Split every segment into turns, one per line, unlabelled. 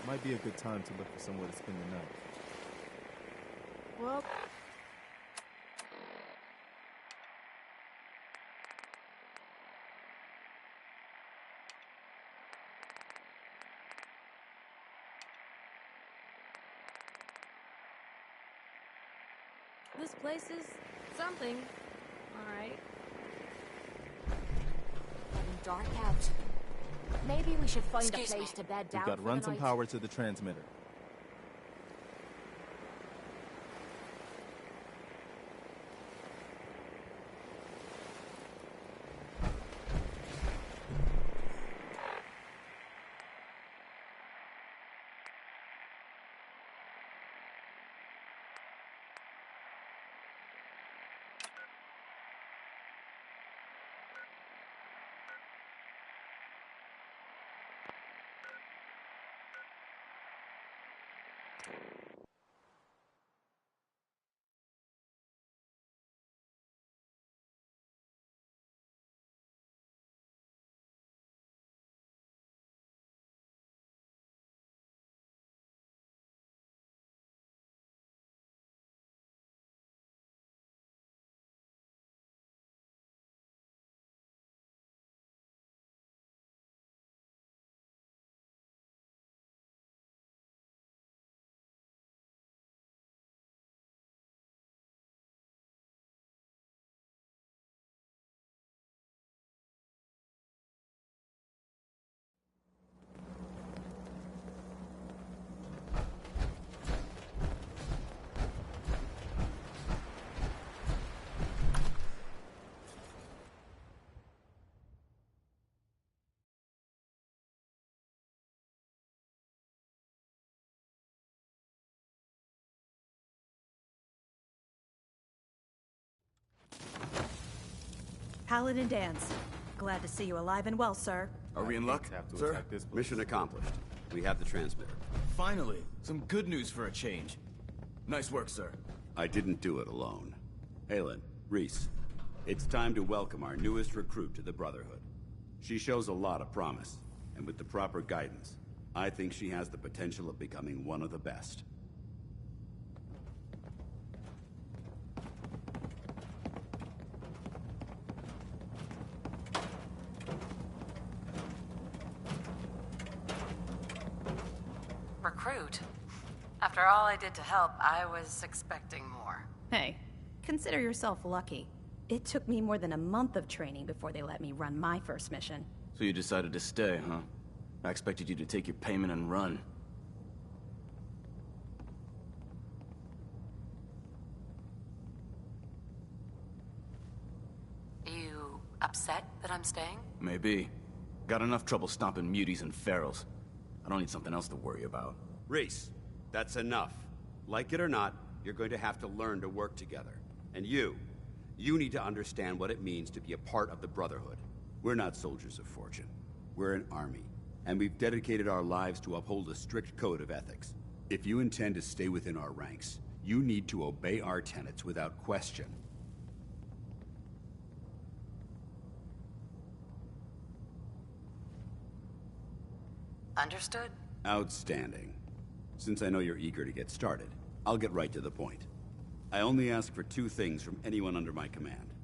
Might be a good time to look for somewhere to spend the night.
Well... This place is something. Alright.
Getting dark out. Maybe we should find a place to bed down.
We've got to run some power to the transmitter.
Paladin Dance. Glad to see you alive and well, sir.
Are we in luck, sir?
Mission accomplished. We have the transmitter.
Finally, some good news for a change. Nice work, sir.
I didn't do it alone. Halen, Reese, it's time to welcome our newest recruit to the Brotherhood. She shows a lot of promise, and with the proper guidance, I think she has the potential of becoming one of the best.
Recruit? After all I did to help, I was expecting more.
Hey, consider yourself lucky. It took me more than a month of training before they let me run my first mission.
So you decided to stay, huh? I expected you to take your payment and run.
You upset that I'm staying?
Maybe. Got enough trouble stomping muties and ferals. I don't need something else to worry about.
Reese, that's enough. Like it or not, you're going to have to learn to work together. And you need to understand what it means to be a part of the Brotherhood. We're not soldiers of fortune. We're an army. And we've dedicated our lives to uphold a strict code of ethics. If you intend to stay within our ranks, you need to obey our tenets without question.
Understood?
Outstanding. Since I know you're eager to get started, I'll get right to the point. I only ask for two things from anyone under my command: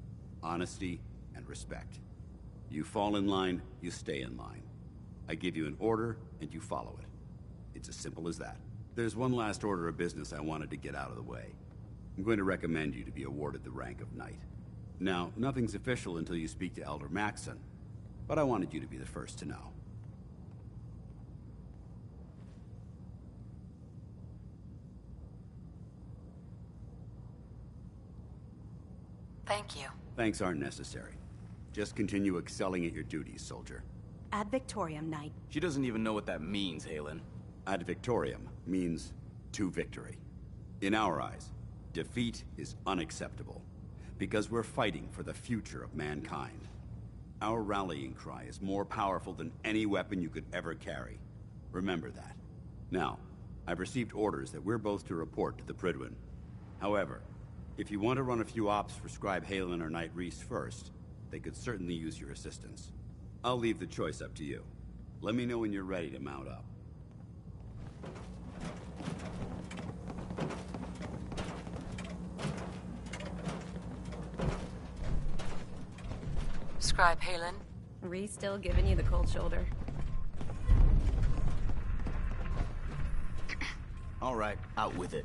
honesty and respect. You fall in line, you stay in line. I give you an order, and you follow it. It's as simple as that. There's one last order of business I wanted to get out of the way. I'm going to recommend you to be awarded the rank of Knight. Now, nothing's official until you speak to Elder Maxson, but I wanted you to be the first to know.
Thank you.
Thanks aren't necessary. Just continue excelling at your duties, soldier.
Ad Victoriam, Knight.
She doesn't even know what that means, Halen.
Ad Victoriam means to victory. In our eyes, defeat is unacceptable, because we're fighting for the future of mankind. Our rallying cry is more powerful than any weapon you could ever carry. Remember that. Now, I've received orders that we're both to report to the Prydwen. However, if you want to run a few ops for Scribe Halen or Knight Reese first, they could certainly use your assistance. I'll leave the choice up to you. Let me know when you're ready to mount up.
Scribe Halen.
Ree still giving you the cold shoulder.
All right, out with it.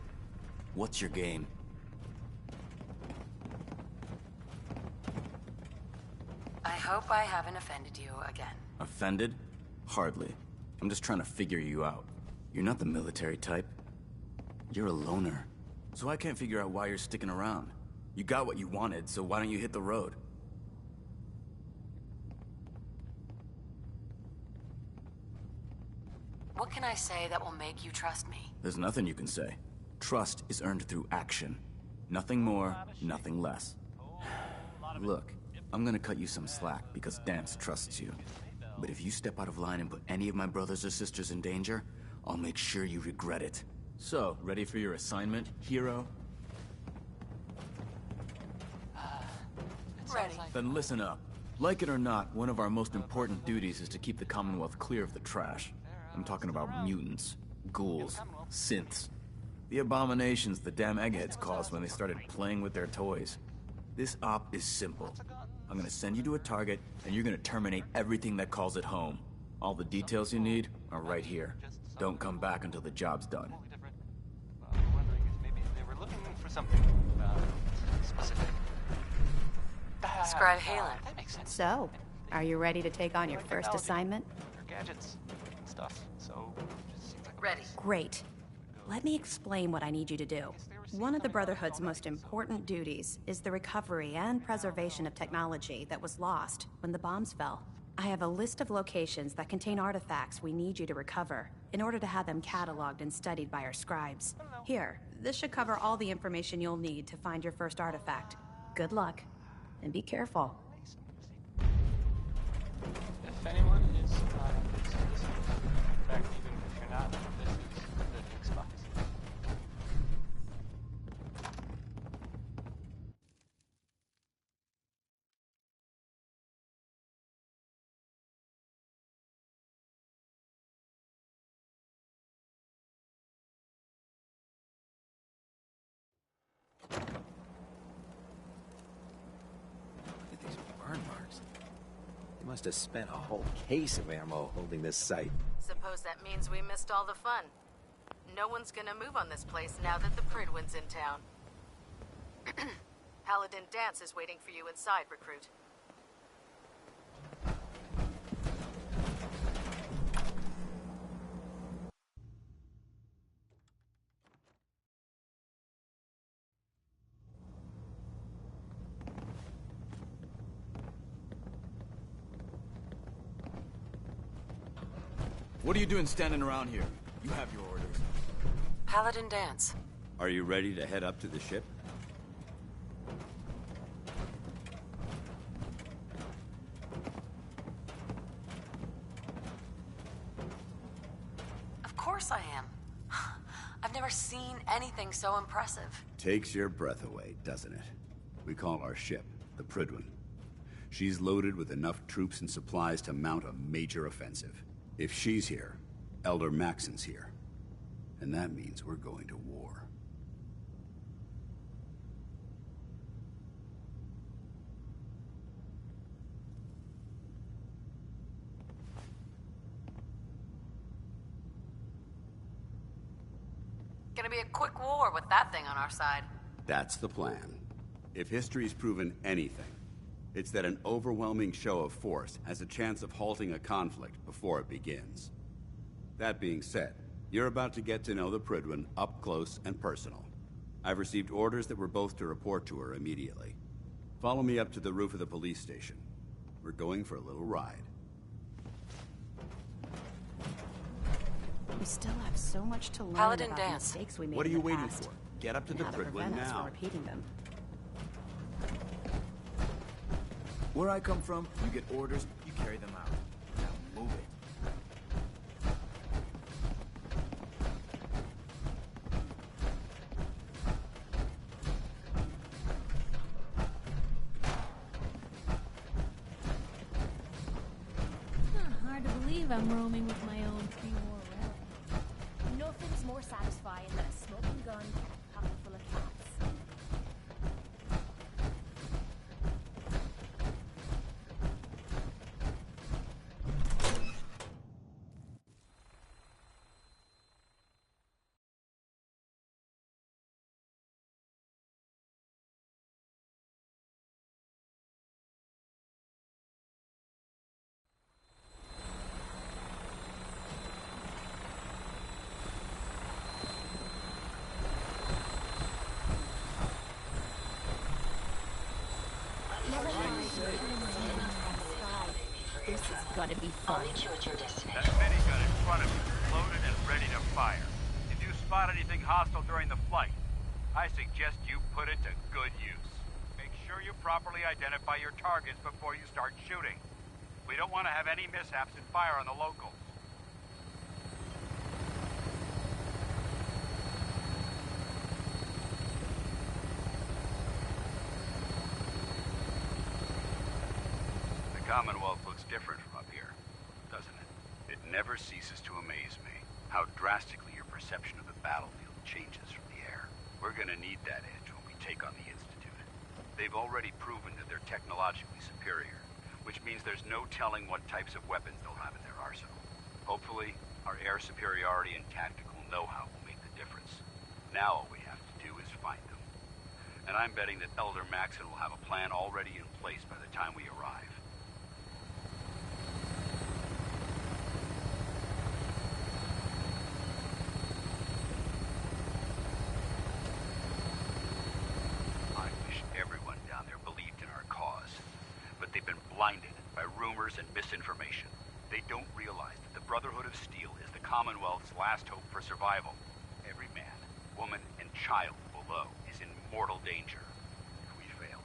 What's your game?
I hope I haven't offended you again.
Offended? Hardly. I'm just trying to figure you out. You're not the military type. You're a loner. So I can't figure out why you're sticking around. You got what you wanted, so why don't you hit the road?
What can I say that will make you trust me?
There's nothing you can say. Trust is earned through action. Nothing more, nothing less. Look, I'm gonna cut you some slack because Dance trusts you. But if you step out of line and put any of my brothers or sisters in danger, I'll make sure you regret it. So, ready for your assignment, hero?
Ready.
Then listen up. Like it or not, one of our most important duties is to keep the Commonwealth clear of the trash. I'm talking about mutants, ghouls, synths. The abominations the damn eggheads caused when they started playing with their toys. This op is simple. I'm gonna send you to a target, and you're gonna terminate everything that calls it home. All the details you need are right here. Don't come back until the job's done.
Wondering if maybe they were looking for something specific.
Scribe Halen.
That makes sense.
So, are you ready to take on your first assignment?
Or gadgets and stuff. So, just seems like
Ready.
Great. Let me explain what I need you to do. One of the Brotherhood's most important duties is the recovery and preservation of technology that was lost when the bombs fell. I have a list of locations that contain artifacts we need you to recover in order to have them cataloged and studied by our scribes. Here, this should cover all the information you'll need to find your first artifact. Good luck, and be careful.
if anyone is not in this, in fact, even if you're not, this is the Xbox.
Look at these burn marks. They must have spent a whole case of ammo holding this site.
Suppose that means we missed all the fun. No one's gonna move on this place now that the Pridwin's in town. Paladin Dance is waiting for you inside, recruit.
What are you doing standing around here? You have your orders.
Paladin Dance.
Are you ready to head up to the ship?
Of course I am. I've never seen anything so impressive.
Takes your breath away, doesn't it? We call our ship the Pridwin. She's loaded with enough troops and supplies to mount a major offensive. If she's here, Elder Maxon's here. And that means we're going to war.
Gonna be a quick war with that thing on our side.
That's the plan. If history's proven anything, it's that an overwhelming show of force has a chance of halting a conflict before it begins. That being said, you're about to get to know the Pridwin up close and personal. I've received orders that we're both to report to her immediately. Follow me up to the roof of the police station. We're going for a little ride.
We still have so much to learn
Paladin
about the
Dance.
mistakes we made
What are
in
you
the
waiting
past,
for? Get up to
and
the
how to
Pridwin
prevent us from
now.
repeating them.
Where I come from, you get orders, you carry them out. Now move it.
Hard to believe I'm roaming with my own pre-war relic.
Nothing's more satisfying than a smoking gun and a pocket full of cats.
This is gonna be fun.
That minigun in front of you is loaded and ready to fire. If you spot anything hostile during the flight, I suggest you put it to good use. Make sure you properly identify your targets before you start shooting. We don't want to have any mishaps and fire on the locals. The Commonwealth looks different from up here, doesn't it? It never ceases to amaze me how drastically your perception of the battlefield changes from the air. We're gonna need that edge when we take on the Institute. They've already proven that they're technologically superior, which means there's no telling what types of weapons they'll have in their arsenal. Hopefully, our air superiority and tactical know-how will make the difference. Now all we have to do is find them. And I'm betting that Elder Maxon will have a plan already in place by the time we arrive. Blinded by rumors and misinformation. They don't realize that the Brotherhood of Steel is the Commonwealth's last hope for survival. Every man, woman, and child below is in mortal danger. If we fail,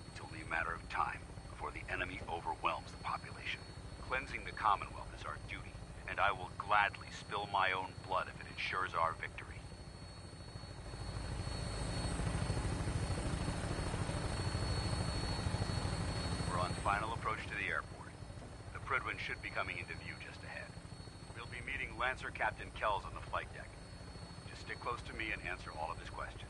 it's only a matter of time before the enemy overwhelms the population. Cleansing the Commonwealth is our duty, and I will gladly spill my own blood if it ensures our victory. Final approach to the airport. The Prydwen should be coming into view just ahead. We'll be meeting Lancer Captain Kells on the flight deck. Just stick close to me and answer all of his questions.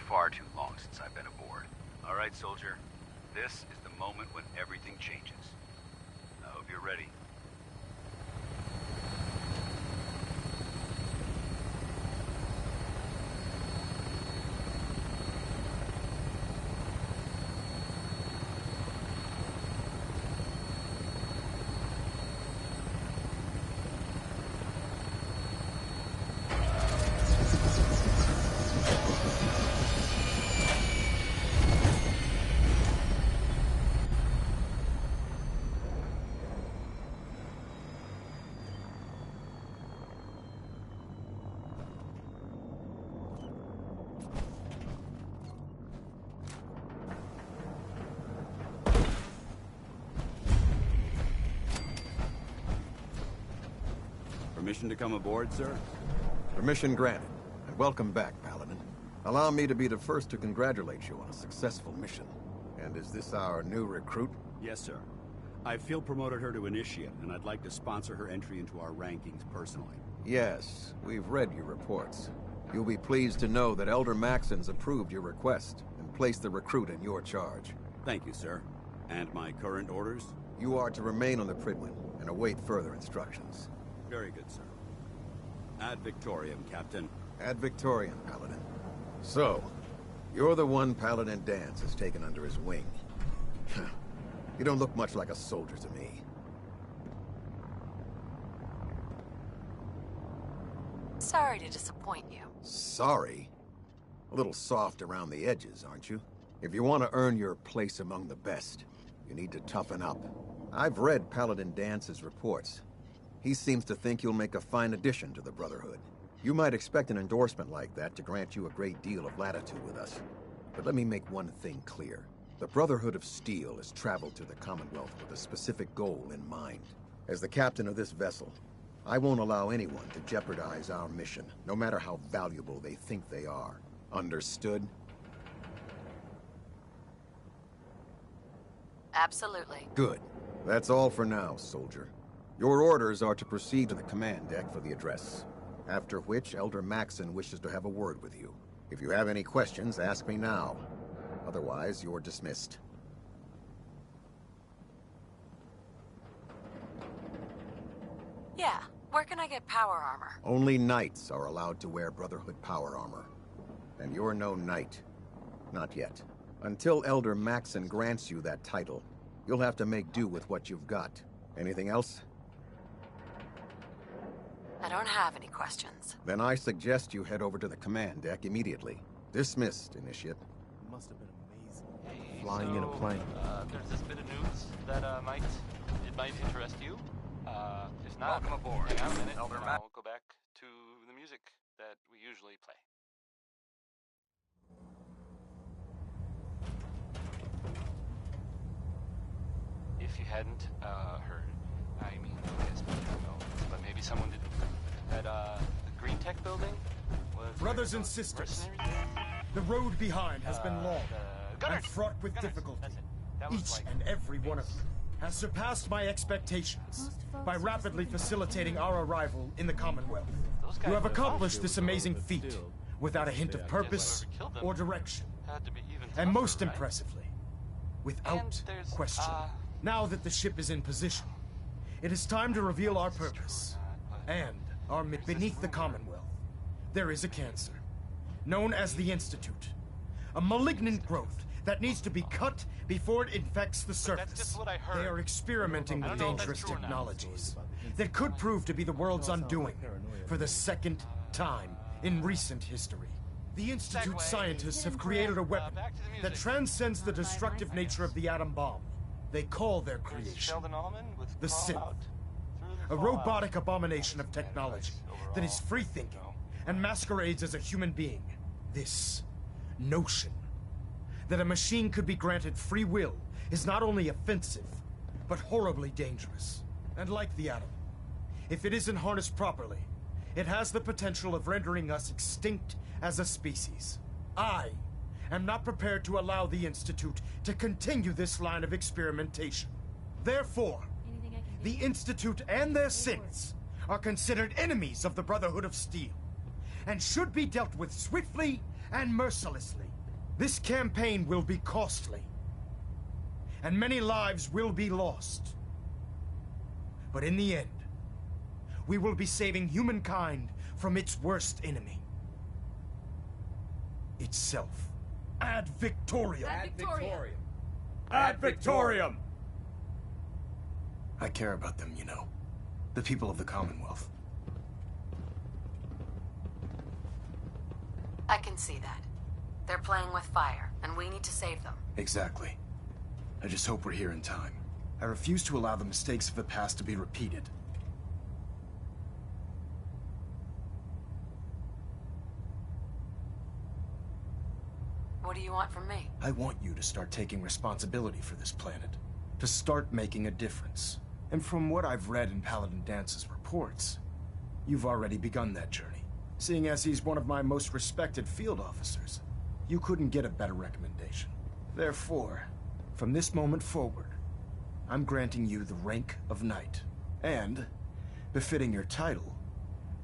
Far too long since I've been aboard. All right, soldier. This is the moment when everything changes. I hope you're ready. Permission to come aboard, sir?
Permission granted. And welcome back, Paladin. Allow me to be the first to congratulate you on a successful mission. And is this our new recruit?
Yes, sir. I feel promoted her to initiate, and I'd like to sponsor her entry into our rankings personally.
Yes, we've read your reports. You'll be pleased to know that Elder Maxon's approved your request and placed the recruit in your charge.
Thank you, sir. And my current orders?
You are to remain on the Prydwen and await further instructions.
Very good, sir. Ad Victoriam, Captain.
Ad Victoriam, Paladin. So, you're the one Paladin Danse has taken under his wing. You don't look much like a soldier to me.
Sorry to disappoint you.
Sorry? A little soft around the edges, aren't you? If you want to earn your place among the best, you need to toughen up. I've read Paladin Dance's reports. He seems to think you'll make a fine addition to the Brotherhood. You might expect an endorsement like that to grant you a great deal of latitude with us. But let me make one thing clear. The Brotherhood of Steel has traveled to the Commonwealth with a specific goal in mind. As the captain of this vessel, I won't allow anyone to jeopardize our mission, no matter how valuable they think they are. Understood?
Absolutely.
Good. That's all for now, soldier. Your orders are to proceed to the command deck for the address. After which, Elder Maxon wishes to have a word with you. If you have any questions, ask me now. Otherwise, you're dismissed.
Yeah, where can I get power armor?
Only knights are allowed to wear Brotherhood power armor. And you're no knight. Not yet. Until Elder Maxon grants you that title, you'll have to make do with what you've got. Anything else?
I don't have any questions.
Then I suggest you head over to the command deck immediately. Dismissed, Initiate.
Must have been amazing.
Hey,
Flying in a plane.
There's this bit of news that might interest you. If not,
Welcome aboard,
hang out a minute,
Elder
and
Matt.
I'll go back to the music that we usually play. If you hadn't heard, I mean, I guess maybe you don't know, but maybe someone didn't. That the Green Tech building was
Brothers and sisters, the road behind has been long and fraught with difficulty. Each and every one of you has surpassed my expectations by rapidly facilitating our arrival in the Commonwealth. You have accomplished this amazing feat without a hint of purpose or direction. And most impressively, without question. Now that the ship is in position, it is time to reveal our purpose. And beneath the Commonwealth, there is a cancer, known as the Institute. A malignant growth that needs to be cut before it infects the surface. They are experimenting with dangerous technologies that could prove to be the world's undoing for the second time in recent history. The Institute scientists have created a weapon that transcends the destructive nature of the atom bomb. They call their creation the Synth, a robotic abomination of technology that is free-thinking and masquerades as a human being. This notion that a machine could be granted free will is not only offensive, but horribly dangerous. And like the atom, if it isn't harnessed properly, it has the potential of rendering us extinct as a species. I am not prepared to allow the Institute to continue this line of experimentation. Therefore, the Institute and their synths are considered enemies of the Brotherhood of Steel, and should be dealt with swiftly and mercilessly. This campaign will be costly, and many lives will be lost. But in the end, we will be saving humankind from its worst enemy. Itself. Ad Victoriam!
Ad Victoriam!
Ad Victoriam!
I care about them, you know. The people of the Commonwealth.
I can see that. They're playing with fire, and we need to save them.
Exactly. I just hope we're here in time. I refuse to allow the mistakes of the past to be repeated.
What do you want from me?
I want you to start taking responsibility for this planet. To start making a difference. And from what I've read in Paladin Dance's reports, you've already begun that journey. Seeing as he's one of my most respected field officers, you couldn't get a better recommendation. Therefore, from this moment forward, I'm granting you the rank of Knight. And, befitting your title,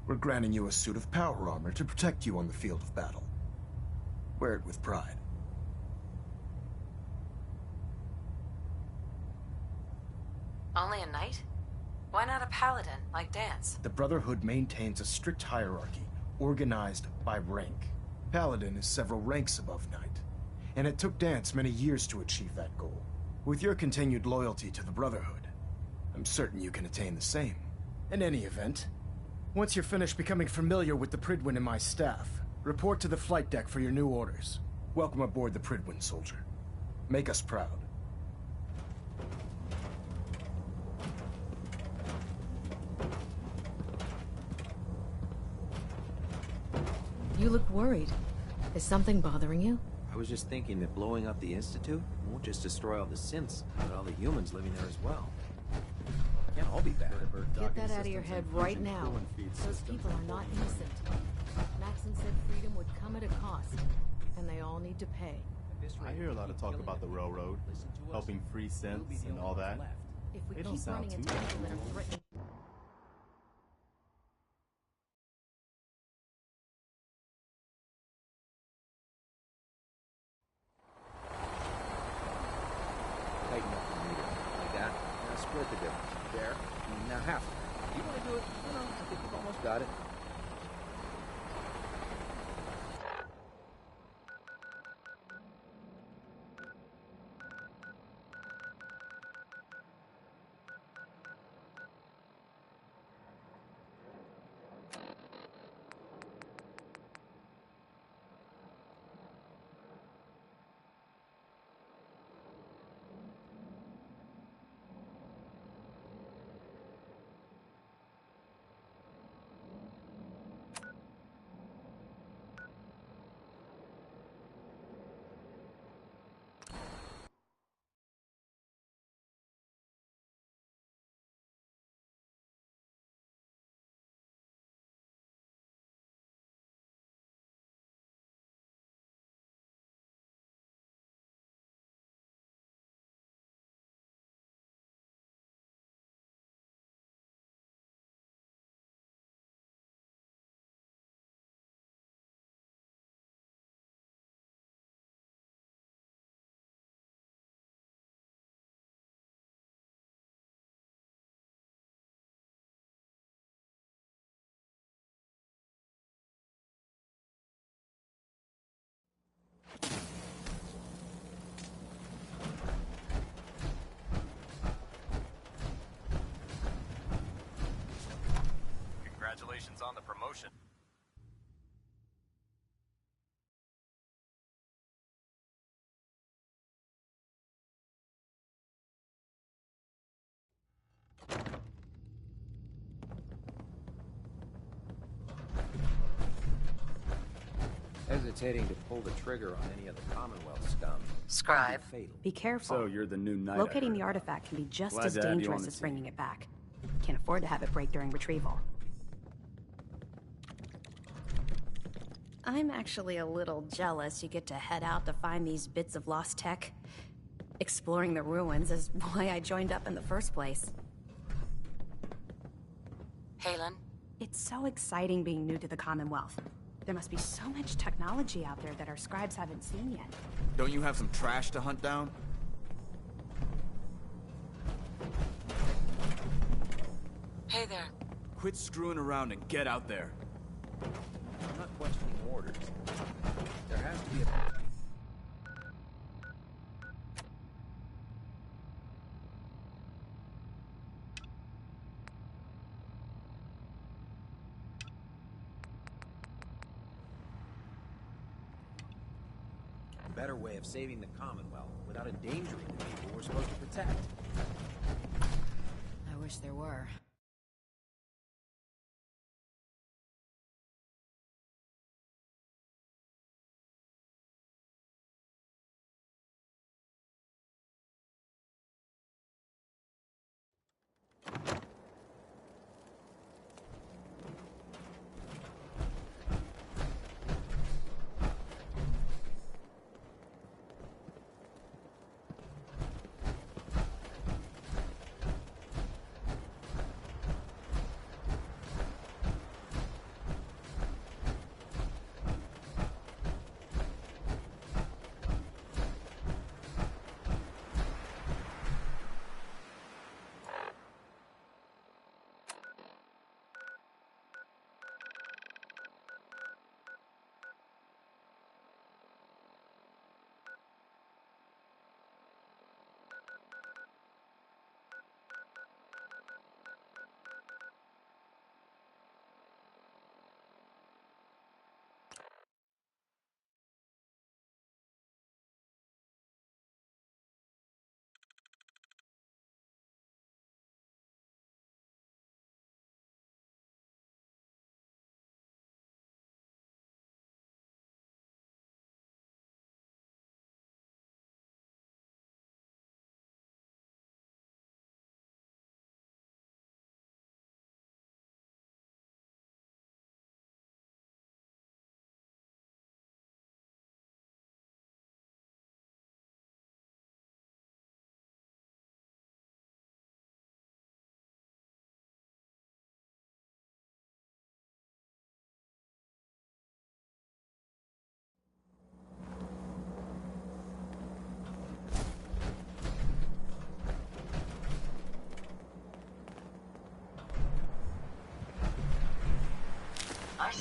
we're granting you a suit of power armor to protect you on the field of battle. Wear it with pride.
Only a knight? Why not a paladin, like Dance?
The Brotherhood maintains a strict hierarchy, organized by rank. Paladin is several ranks above Knight, and it took Dance many years to achieve that goal. With your continued loyalty to the Brotherhood, I'm certain you can attain the same. In any event, Once you're finished becoming familiar with the Pridwin and my staff, report to the flight deck for your new orders. Welcome aboard the Pridwin, soldier. Make us proud.
You look worried. Is something bothering you?
I was just thinking that blowing up the Institute won't just destroy all the synths, but all the humans living there as well. Can't all be bad.
Get that out of your head right now. Those people are not innocent. Maxon said freedom would come at a cost, and they all need to pay.
I hear a lot of talk about the railroad, helping free synths and all that.
If we
They don't
keep
sound
running into
too
people that are threatening...
Tighten up the meter. Like that. Now split the difference. There. Now half. You want to do it? No, I think you've almost got it.
Congratulations on the promotion.
Hesitating to pull the trigger on any of the Commonwealth scum.
Scribe.
Be careful.
So you're the new knight.
Locating the artifact can be just
Glad
as
to have you on
dangerous
the
as
team.
bringing it back. Can't afford to have it break during retrieval. I'm actually a little jealous you get to head out to find these bits of lost tech. Exploring the ruins is why I joined up in the first place.
Halen?
It's so exciting being new to the Commonwealth. There must be so much technology out there that our scribes haven't seen yet.
Don't you have some trash to hunt down?
Hey there.
Quit screwing around and get out there.
I'm not questioning orders. There has to be a... better way of saving the Commonwealth without endangering the people we're supposed to protect.
I wish there were.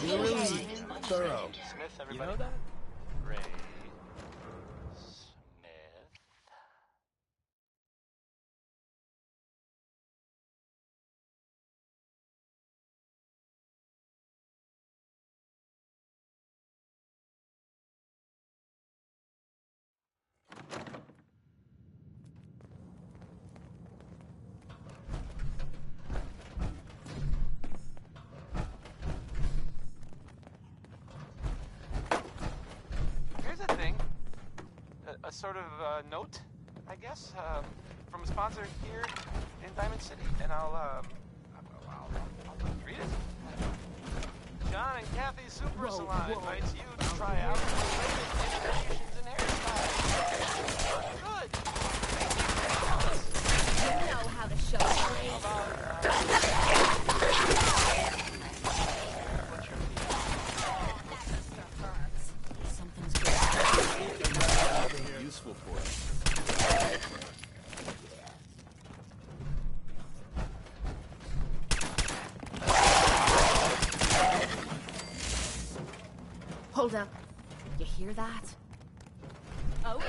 Really thorough.
Smith, everybody.
You know that?
Ray Smith. Here's a thing. A sort of note, I guess, from a sponsor here in Diamond City, and I'll read it. John and Kathy's Super Salon invites you to try out the latest innovations in hairstyles. Good.
You know how to show
Useful for us.
Hold up. You hear that? Oh.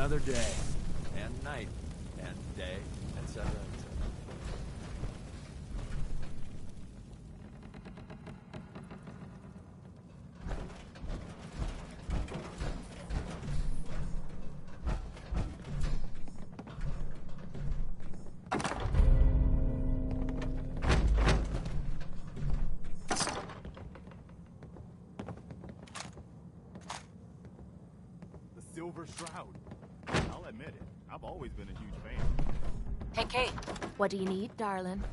another day, and night, and day, etc., etc.
Silver Shroud. I'll admit it. I've always been a huge fan.
Hey, Kate. What do you need, darling?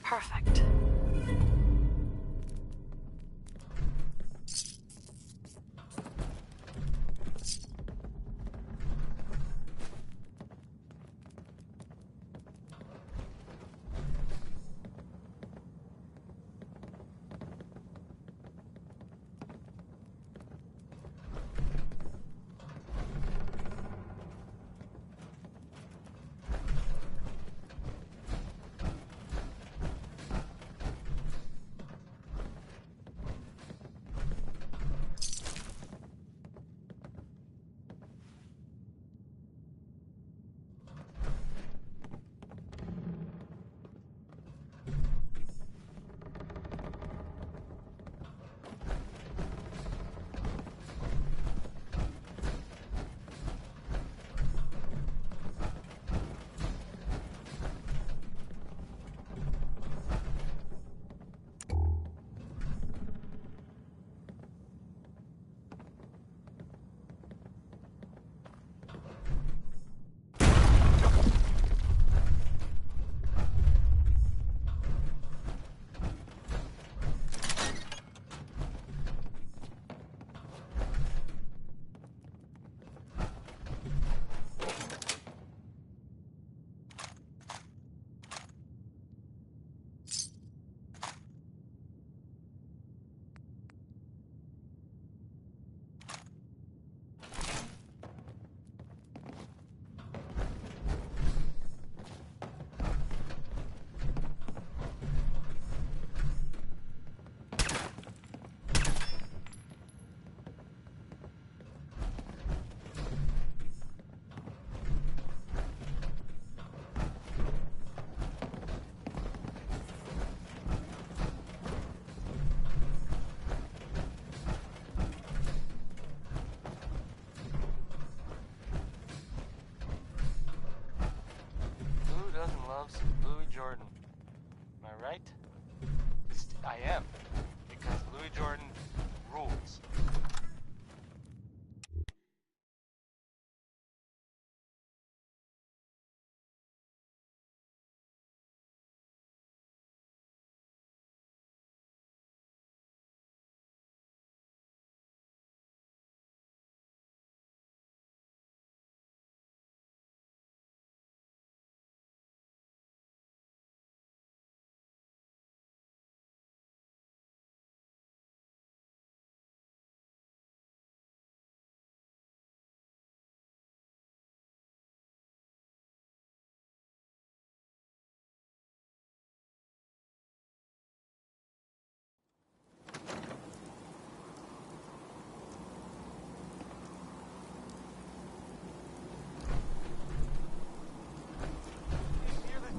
Perfect.
Louis Jordan. Am I right? I am. Because Louis Jordan rules.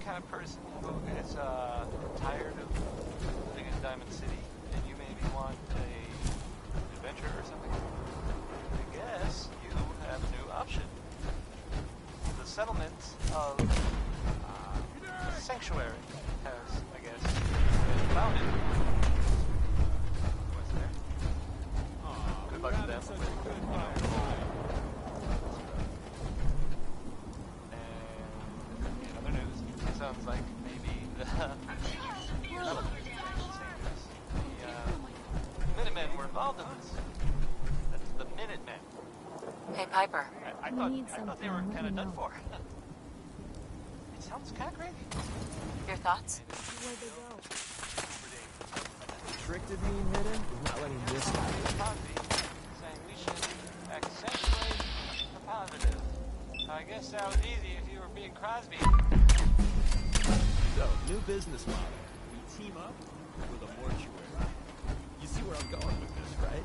Kind of person who is tired of living in Diamond City, and you maybe want a adventure or something, I guess you have a new option. The settlement of Sanctuary has, I guess, been founded. What's there? Good luck to them with, and in other news, sounds like maybe the Minutemen were involved in this. That's the Minutemen.
Hey, Piper.
I thought they were kind of done for. It sounds kind of crazy.
Your thoughts?
Where'd they go?
trick to being hidden is not letting this happen.
Crosby saying we should accentuate the positive. I guess that was easy if you were being Crosby.
So, new business model. We team up with a mortuary. You see where I'm going with this, right?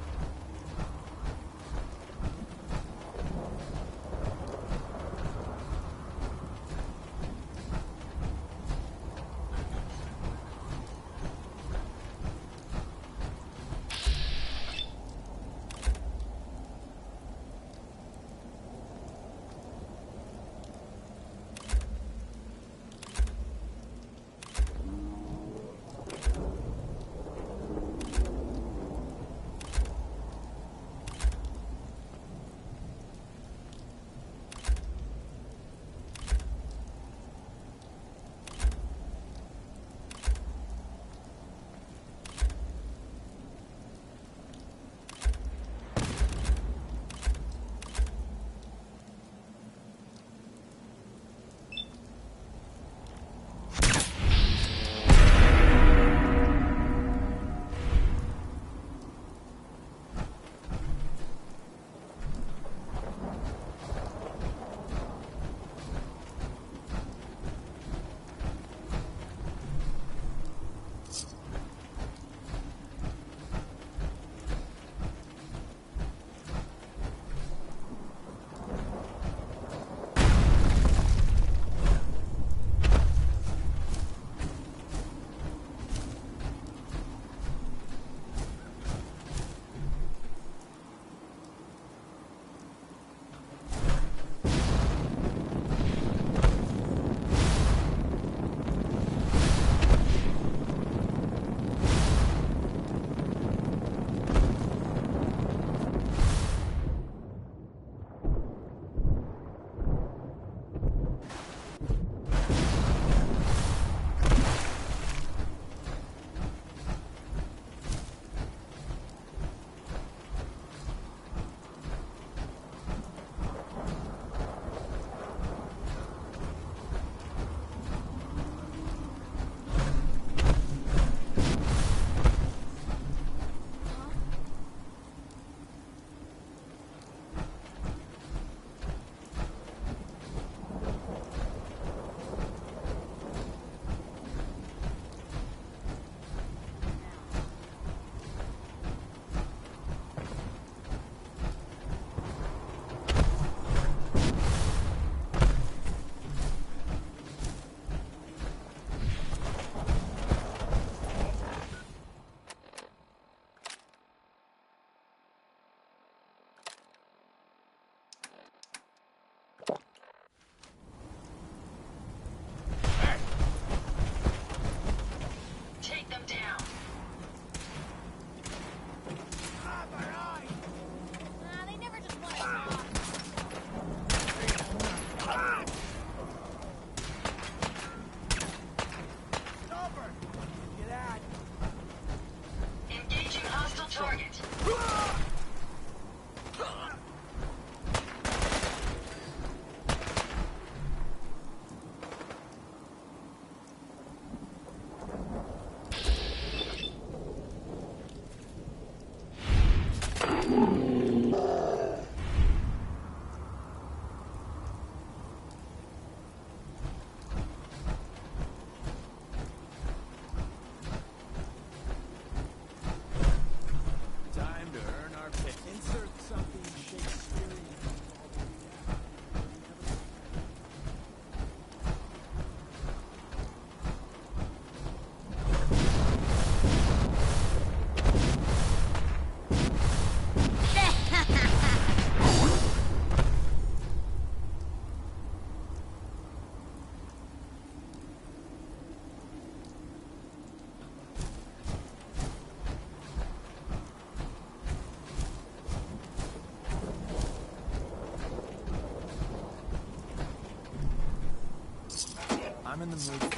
I'm in the mood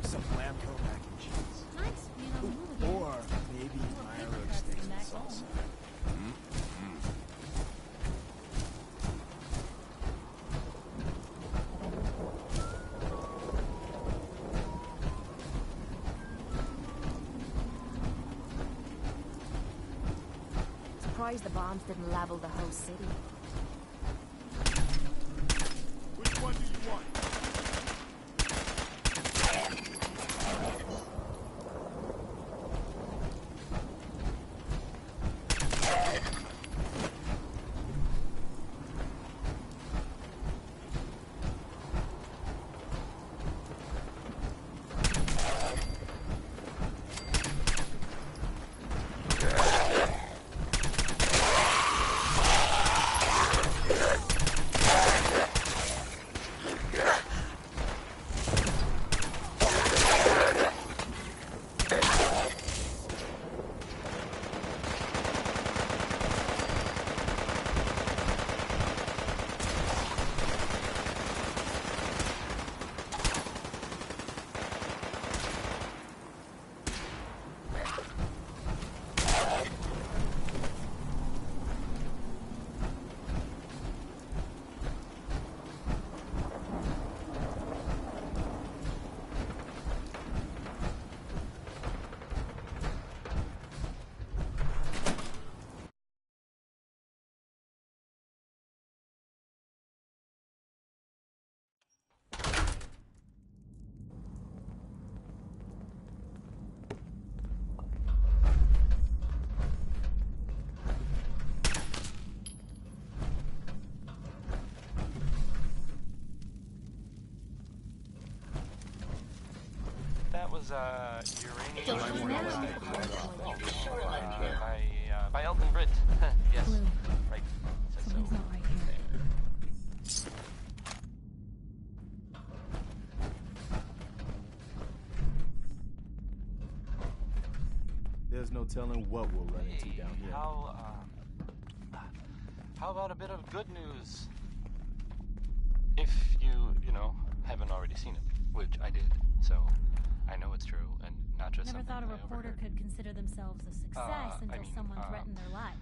for some Lamco mac and cheese.
Nice being on the move again.
Or maybe Irish steaks and salsa.
surprised the bombs didn't level the whole city.
Which one do you want?
That was uranium by Elton Britt. Yes,
Blue.
right. Says so.
Something's not right here.
There's no telling what we'll run into down here.
How about a bit of good news? If you haven't already seen it, which I did, so I know it's true, and not just
Never
something
thought a
I
reporter
overheard.
could consider themselves a success until someone threatened their life.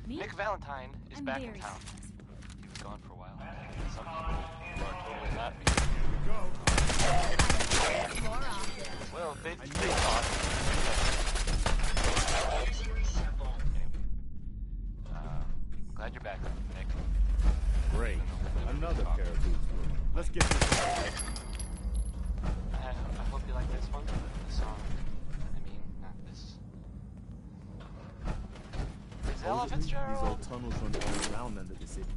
Me?
Nick Valentine is
I'm
back in
very
town.
successful.
He was gone for a while. Some people are totally not me. Well, they thought. Glad you're back, Nick.
Great. Another pair of boots. Let's get this.
I hope you like this one. This song. I mean, not this. Is Ella
These
Fitzgerald?
old tunnels run all around under the city.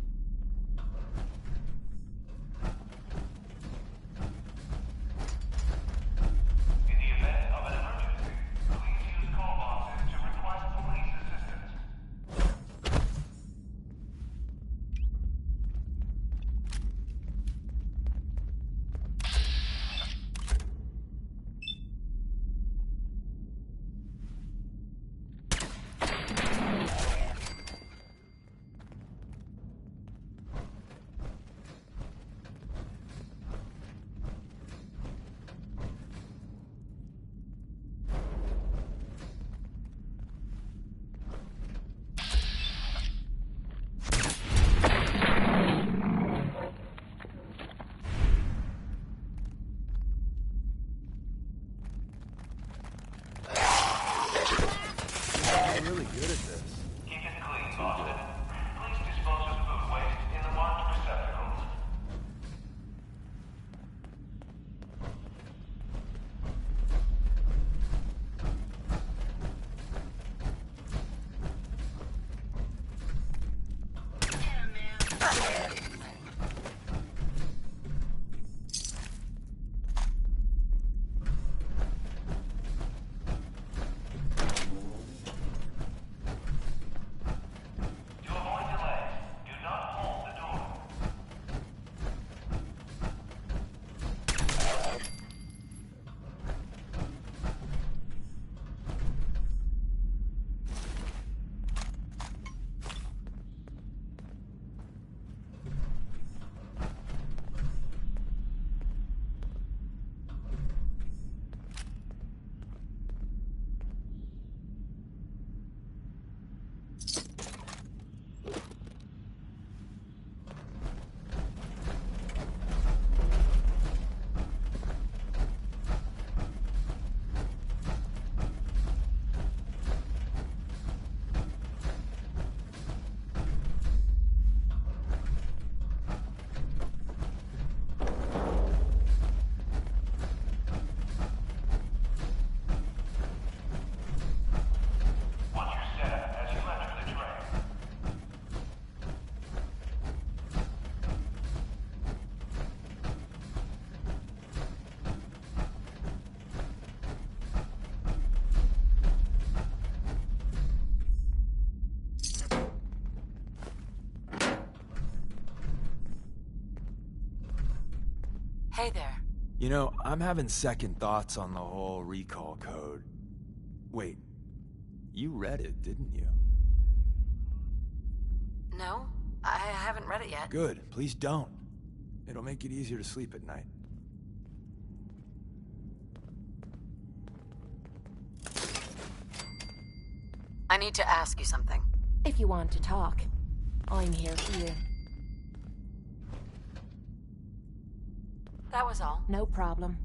Hey there.
You know, I'm having second thoughts on the whole recall code. Wait, you read it, didn't you?
No, I haven't read it yet.
Good, please don't. It'll make it easier to sleep at night.
I need to ask you something.
If you want to talk, I'm here for you.
That was all.
No problem.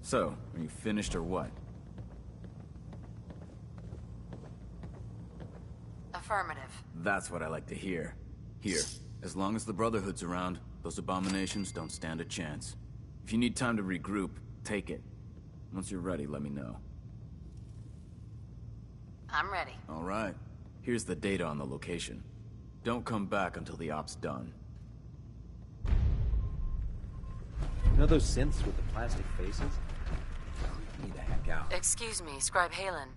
So, are you finished or what?
Affirmative.
That's what I like to hear. Here, as long as the Brotherhood's around, those abominations don't stand a chance. If you need time to regroup, take it. Once you're ready, let me know.
I'm ready.
All right. Here's the data on the location. Don't come back until the op's done.
You know those synths with the plastic faces? Creep me the heck out.
Excuse me, Scribe Halen.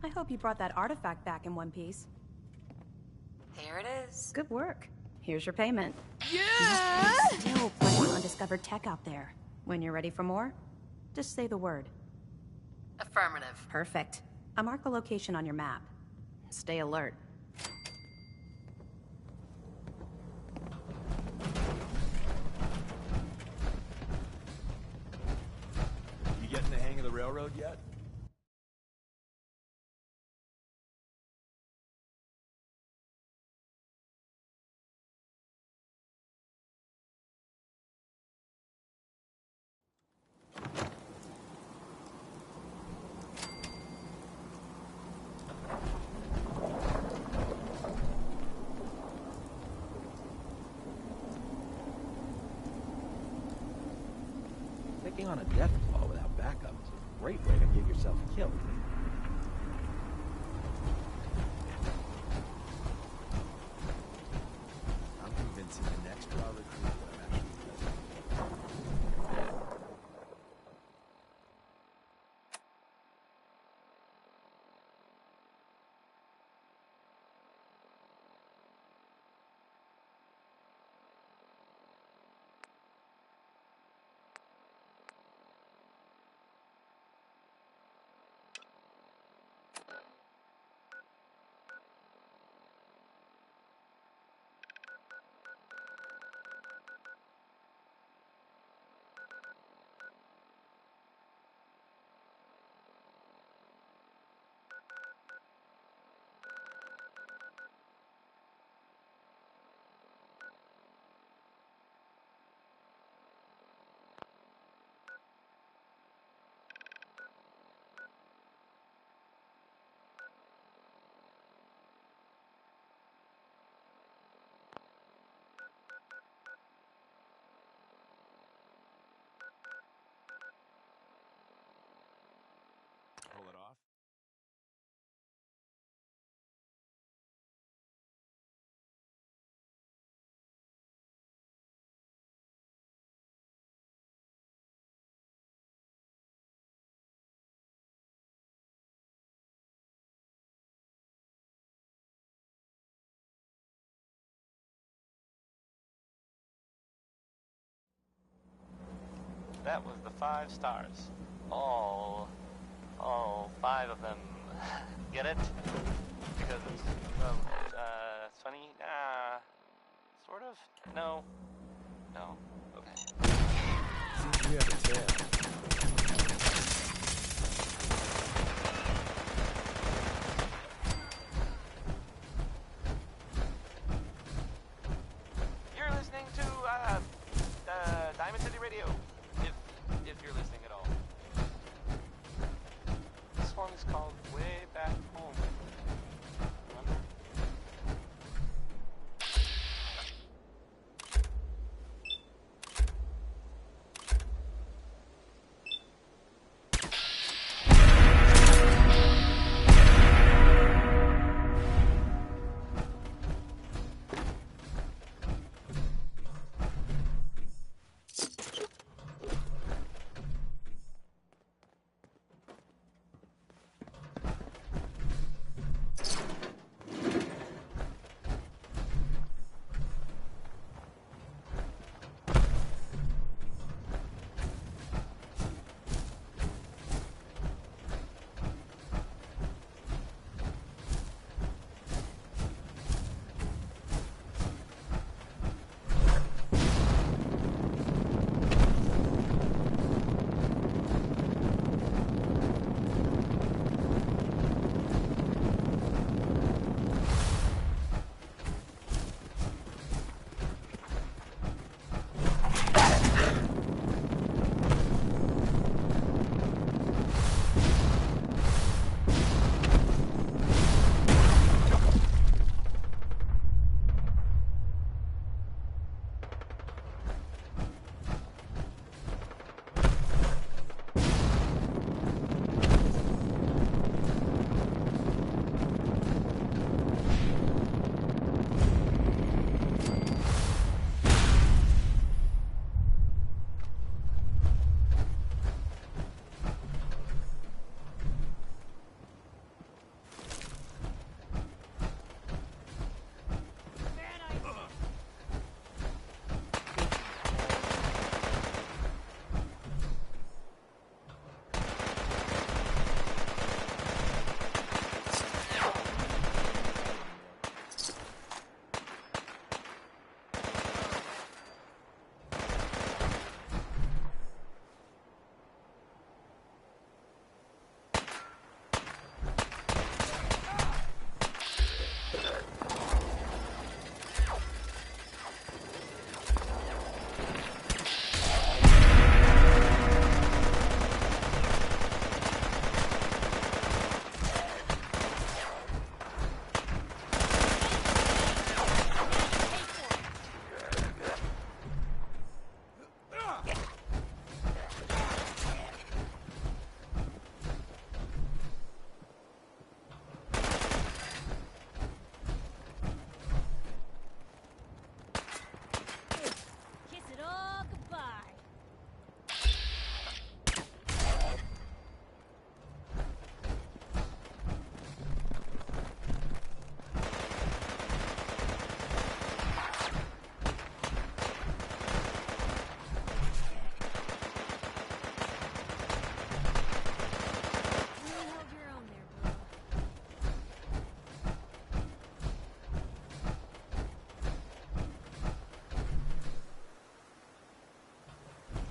I hope you brought that artifact back in one piece.
Here it is.
Good work. Here's your payment.
Yeah!
There's still plenty of undiscovered tech out there. When you're ready for more, just say the word.
Affirmative.
Perfect. I'll mark the location on your map. Stay alert.
You getting the hang of the railroad yet?
Taking on a death claw without backup is a great way to give yourself killed.
I'm convincing the next draw recruit that I'm actually
That was the 5 stars. All 5 of them. Get it? Because it's, funny? Sort of? No. No. Okay.
Seems we have a tail.
You're listening to, Diamond City Radio. If you're listening at all. This one is called Way Back Home. Remember?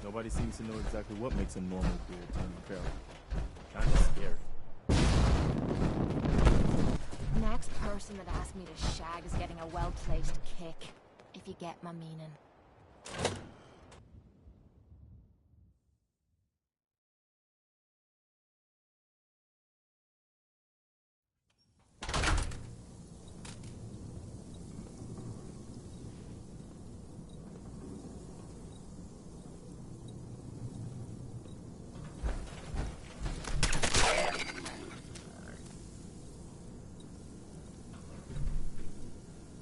Nobody seems to know exactly what makes a normal ghoul turn feral. Kinda scary.
Next person that asks me to shag is getting a well-placed kick, if you get my meaning.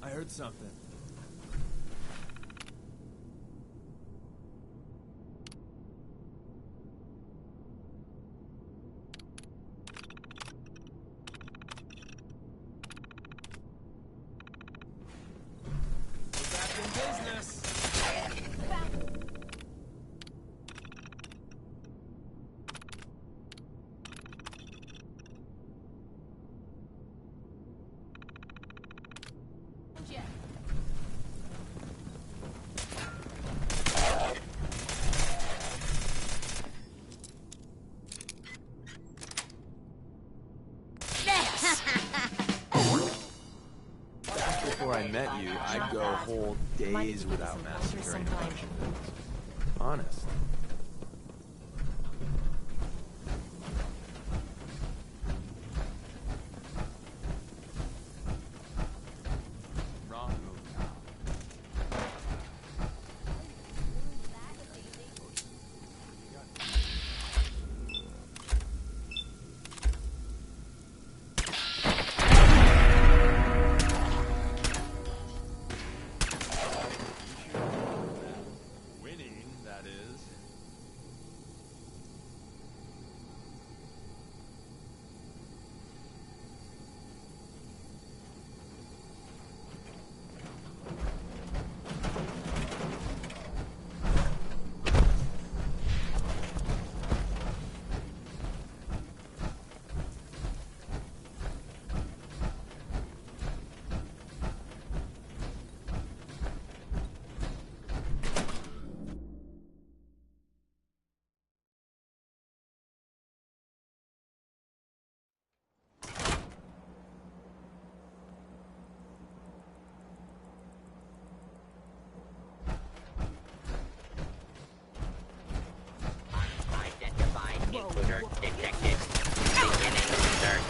I heard something. We're back in business. before I met you, I'd go whole days without massacring a bunch of things. Honest. Wrong move, pal. Winning, that is.
Unidentified intruder detected. Beginning search.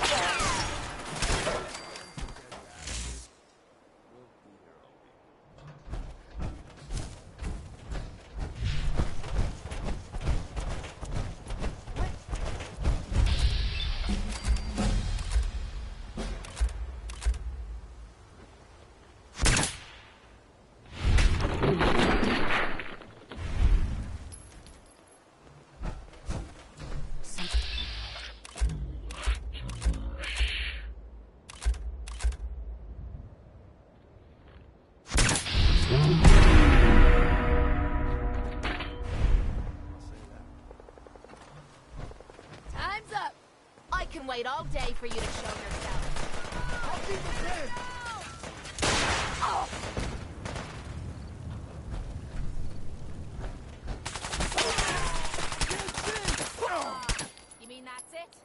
Time's up. I can wait all day for you to show yourself. I'll be prepared. Oh. You mean that's it?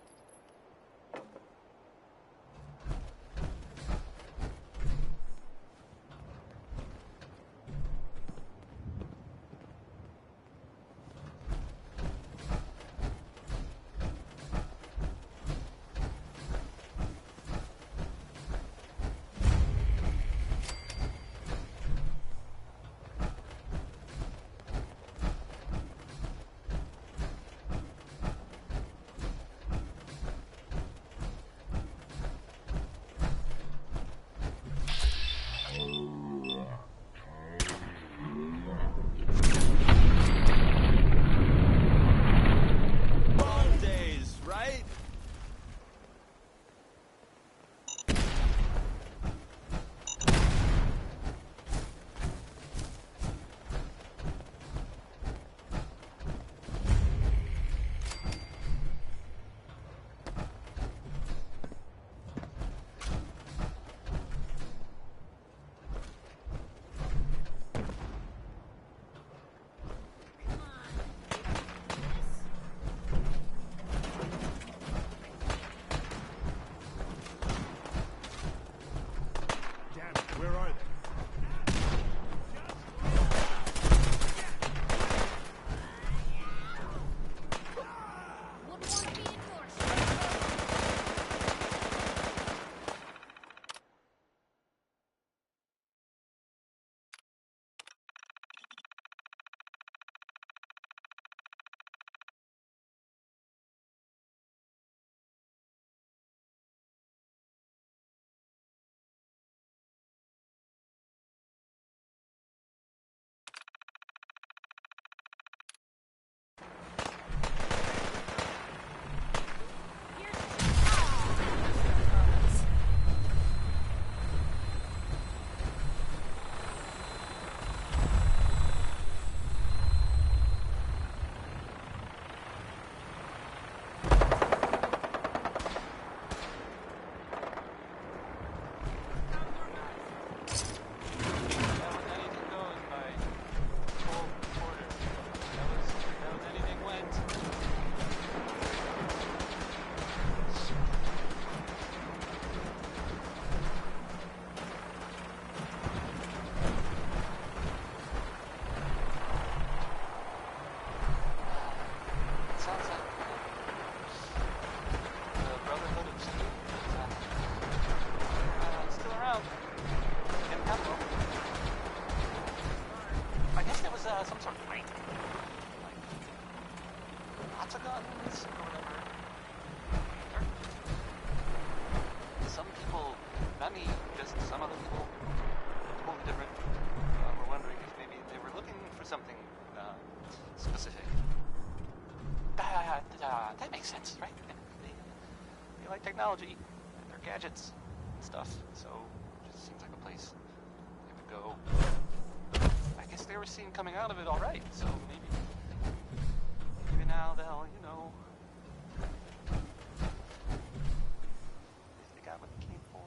sense, right? They like technology and their gadgets and stuff, so it just seems like a place they would go. I guess they were seen coming out of it all right, so maybe now they'll, you know, they got what they came for.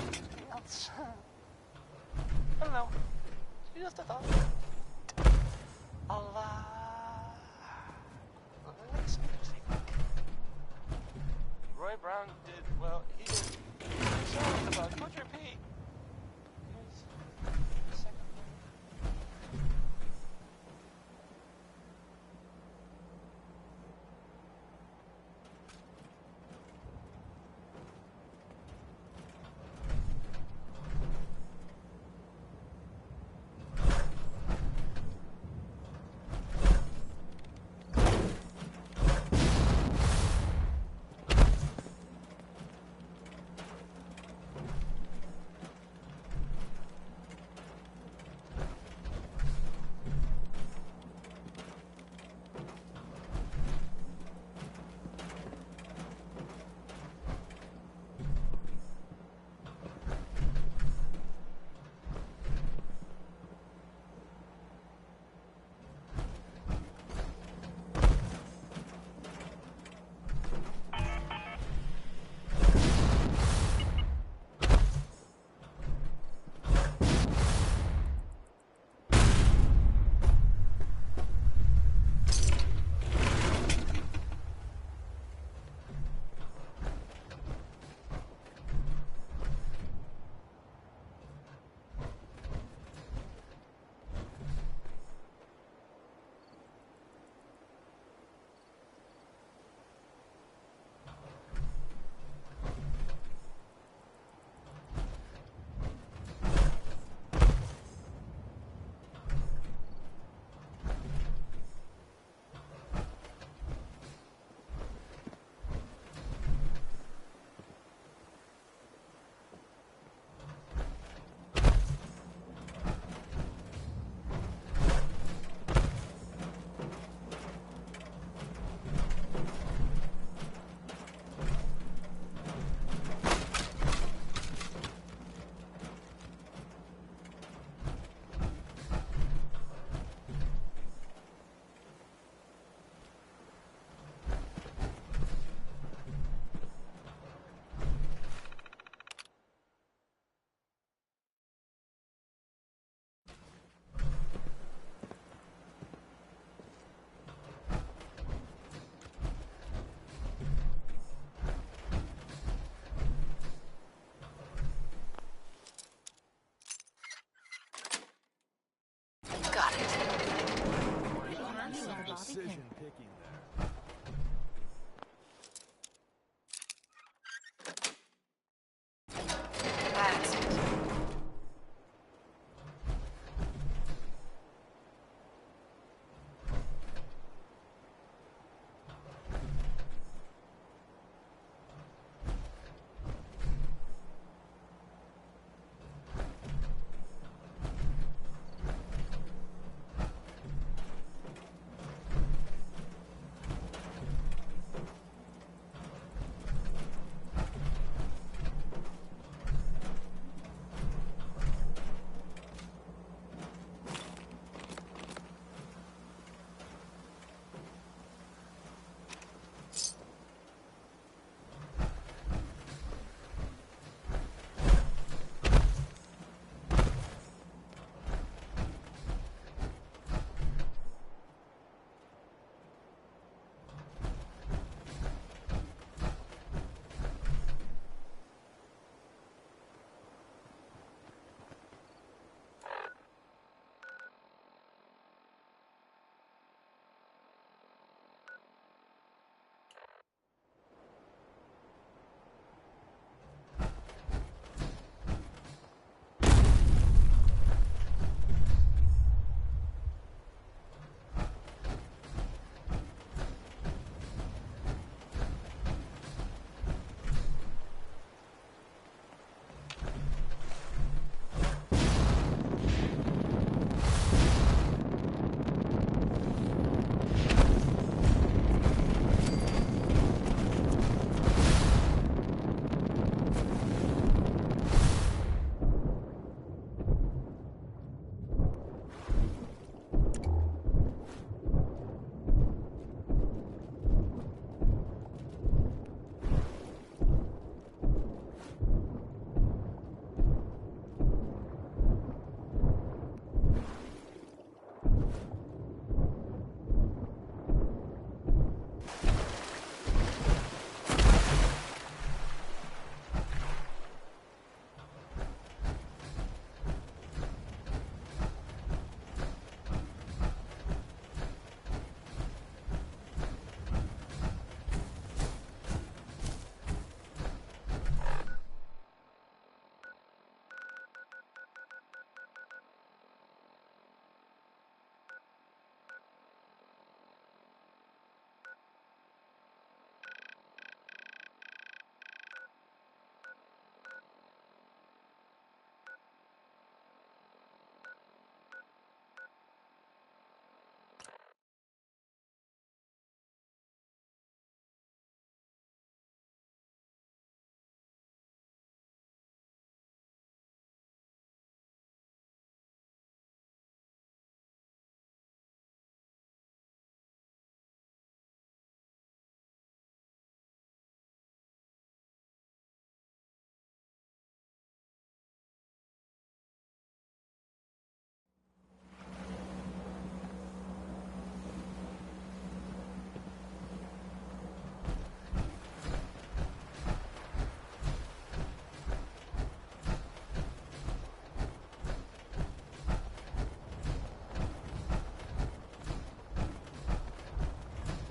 Anything else? I don't know. Just a thought. That's interesting. Roy Brown did, well, he did songs about Butcher P. Here's the second one.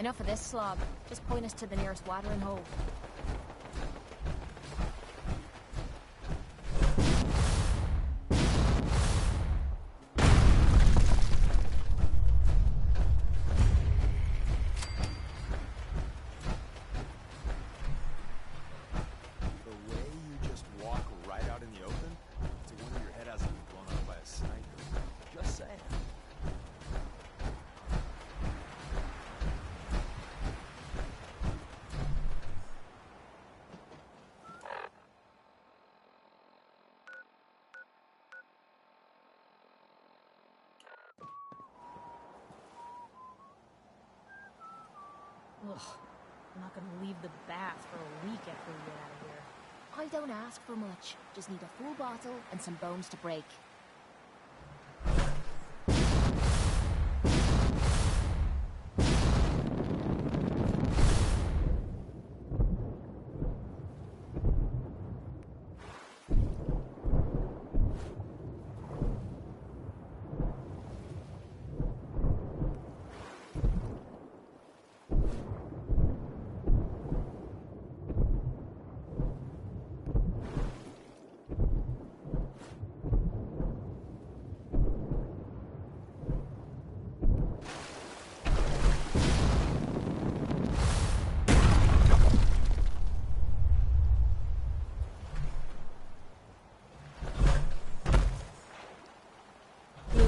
Enough of this slob. Just point us to the nearest watering hole.
The way you just walk right out in the open, it's a wonder your head hasn't been blown up by a sniper. Just saying.
Ugh. I'm not gonna leave the bath for a week after we get out of here.
I don't ask for much. Just need a full bottle and some bones to break.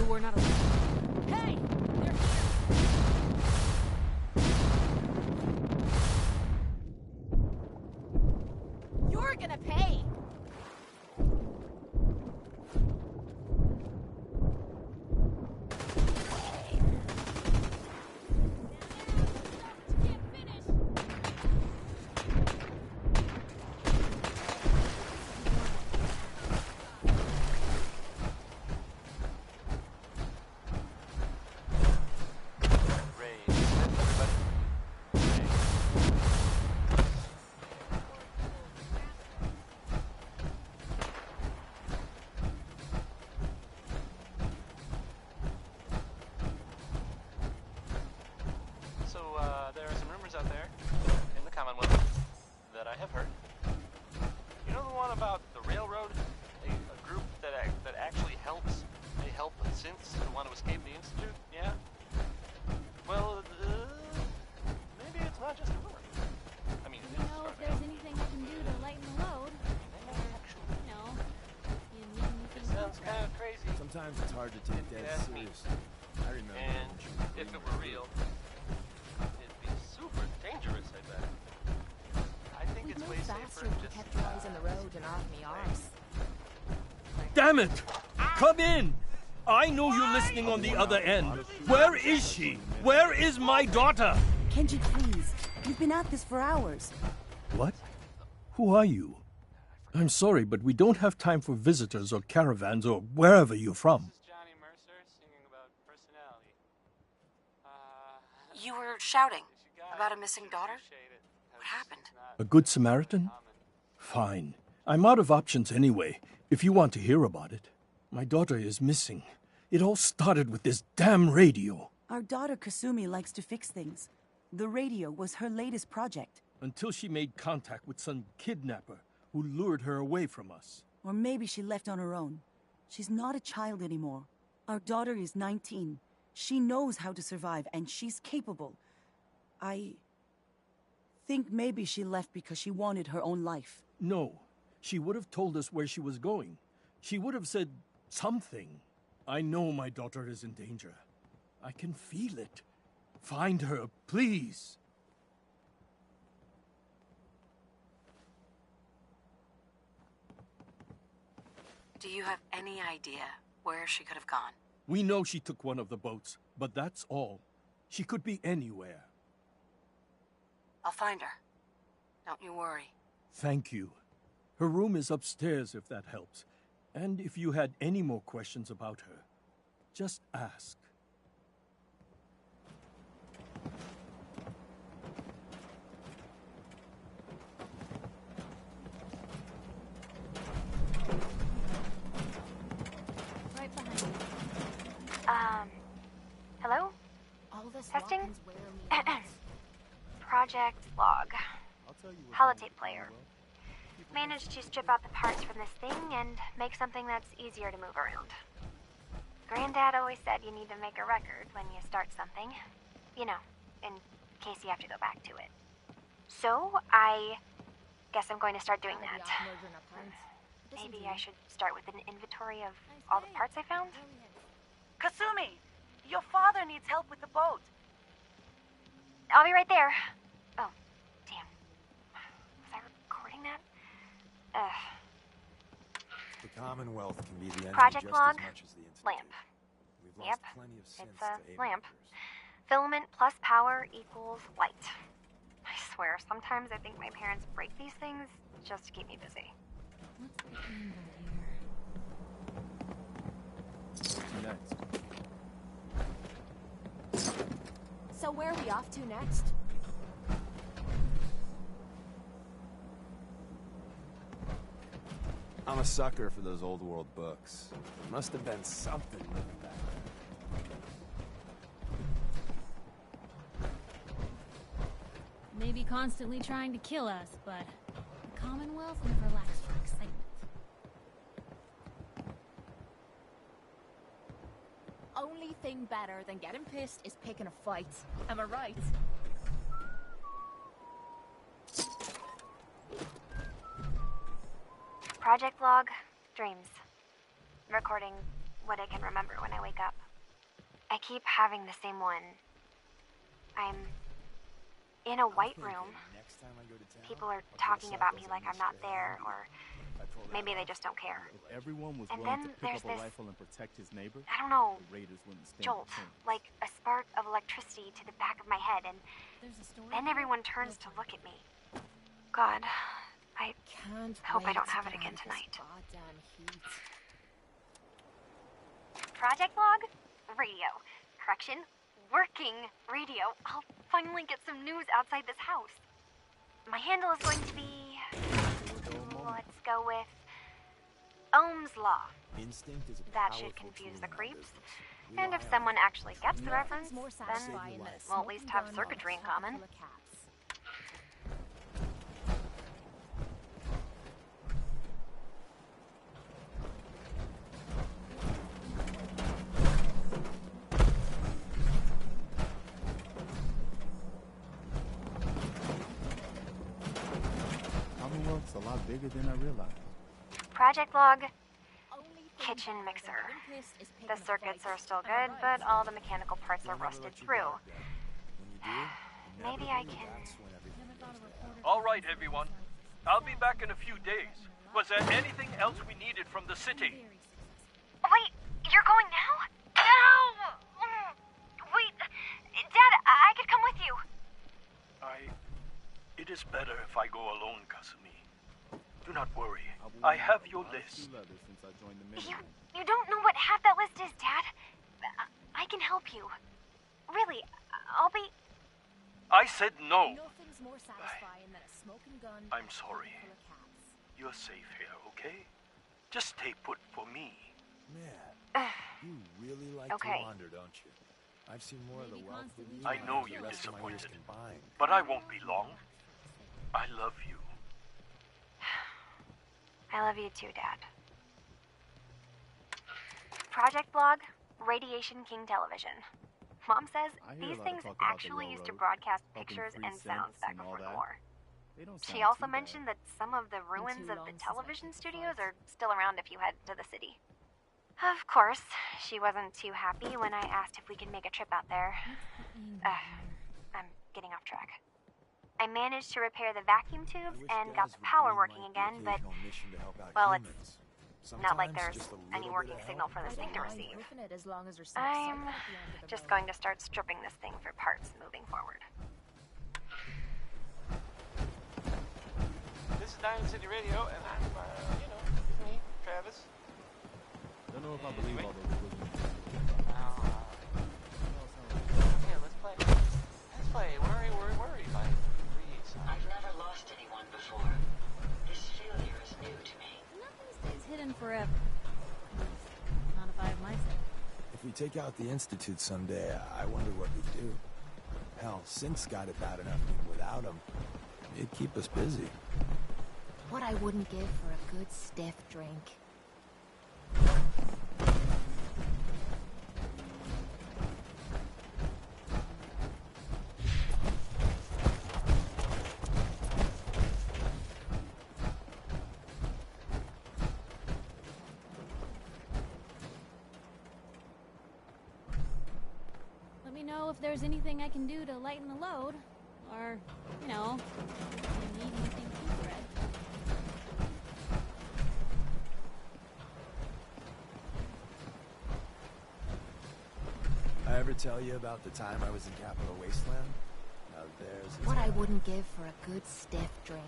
We're not alone. Hey! They're here!
You're gonna pay!
There are some rumors out there in the Commonwealth that I have heard. You know the one about the railroad? A group that actually helps. They help synths who want to escape the Institute? Yeah? Well, maybe it's not just a rumor. I mean,
You know, if there's anything I can do to lighten the load. No. You need anything?
It sounds kind of crazy.
Sometimes it's hard to take dead
That's me.
seriously. I remember.
And if it were real, it'd be super dangerous, I bet. I think it's way safer
Faster if we
just...
kept your eyes on the road and off me arms.
Damn it! Come in! I know you're listening on the other end. Where is she? Where is my daughter?
Kenji, please. You've been at this for hours.
What? Who are you? I'm sorry, but we don't have time for visitors or caravans or wherever you're from.
You were shouting about a missing daughter? What happened?
A good Samaritan? Fine. I'm out of options anyway, if you want to hear about it. My daughter is missing. It all started with this damn radio.
Our daughter Kasumi likes to fix things. The radio was her latest project.
Until she made contact with some kidnapper who lured her away from us.
Or maybe she left on her own. She's not a child anymore. Our daughter is 19. She knows how to survive, and she's capable. I think maybe she left because she wanted her own life.
No. She would have told us where she was going. She would have said something. I know my daughter is in danger. I can feel it. Find her, please.
Do you have any idea where she could have gone?
We know she took one of the boats, but that's all. She could be anywhere.
I'll find her. Don't you worry.
Thank you. Her room is upstairs if that helps. And if you had any more questions about her, just ask.
Right behind you.
Hello?
All this
Testing?
rocking's wearing me out.
Project Log. Holotape player. Managed to strip out the parts from this thing and make something that's easier to move around. Granddad always said you need to make a record when you start something. You know, in case you have to go back to it. So, I guess I'm going to start doing that. Maybe I should start with an inventory of all the parts I found?
Kasumi! Your father needs help with the boat.
I'll be right there. Oh, damn. Was I recording that?
The Commonwealth can be the enemy
Project
just
Log,
as much as the Institute.
lamp.
We've
Yep,
lost plenty of synths
it's
to
a
aid
lamp.
workers.
Filament plus power equals light. I swear, sometimes I think my parents break these things just to keep me busy.
Next.
So where are we off to next?
I'm a sucker for those old world books. Must have been something living back there.
Maybe constantly trying to kill us, but the Commonwealth never lacks for excitement.
Only thing better than getting pissed is picking a fight. Am I right?
Project Log, dreams. Recording what I can remember when I wake up. I keep having the same one. I'm in a white room. People are talking about me like I'm not there, or maybe they just don't care.
If everyone was
And
willing to
then
pick
there's
up a
this,
rifle and protect his neighbor,
I don't know,
the raiders wouldn't stand
jolt,
a chance.
like a spark of electricity to the back of my head, and then everyone turns to look at me. God, I hope I don't have it again tonight. Project Log? Radio. Correction, working radio. I'll finally get some news outside this house. My handle is going to be... let's go with... Ohm's Law.
Instinct is a
That should confuse the creeps. And if someone actually gets the reference, then we'll at least have circuitry in common.
Commonwealth's a lot bigger than I realized.
Project Log, kitchen mixer. The circuits are still good, but all the mechanical parts are rusted through. Maybe I can...
All right, everyone. I'll be back in a few days. Was there anything else we needed from the city?
Wait, you're going now? No! Wait, Dad, I could come with you.
It is better if I go alone, Kasumi. Do not worry. I have your list.
You don't know what half that list is, Dad. I can help you. Really, I'll be...
I said no.
Nothing's more satisfying than a smoking gun.
I'm sorry. You're safe here, okay? Just stay put for me.
Man, you really like
Okay.
to wander, don't you? I've seen more of the wealth than you.
I
have
know
the
you're
rest of my years
disappointed,
combined.
but I won't be long. I love you.
I love you too, Dad. Project Log, Radiation King Television. Mom says these things actually used to broadcast pictures and sounds back before the war. She also mentioned that some of the ruins of the television studios are still around if you head to the city. Of course, she wasn't too happy when I asked if we could make a trip out there. I'm getting off track. I managed to repair the vacuum tubes and got the power working again, but, well, it's not like there's any working signal for this thing to receive. I'm just going to start stripping this thing for parts moving forward.
This is Diamond City Radio, and I'm, me, Travis.
Don't know if I believe all those quizzes.
Yeah, let's play. Let's play. Worry, like,
I've never lost anyone before. This failure is new to me.
Nothing stays hidden forever. Not if I have my say.
If we take out the Institute someday, I wonder what we'd do. Hell, Synth's got it bad enough even without without them. It'd keep us busy.
What I wouldn't give for a good stiff drink.
Let me know if there's anything I can do to lighten the load. Or, you know, if you need anything to read.
I ever tell you about the time I was in Capital Wasteland? Now there's
What I wouldn't give for a good stiff drink.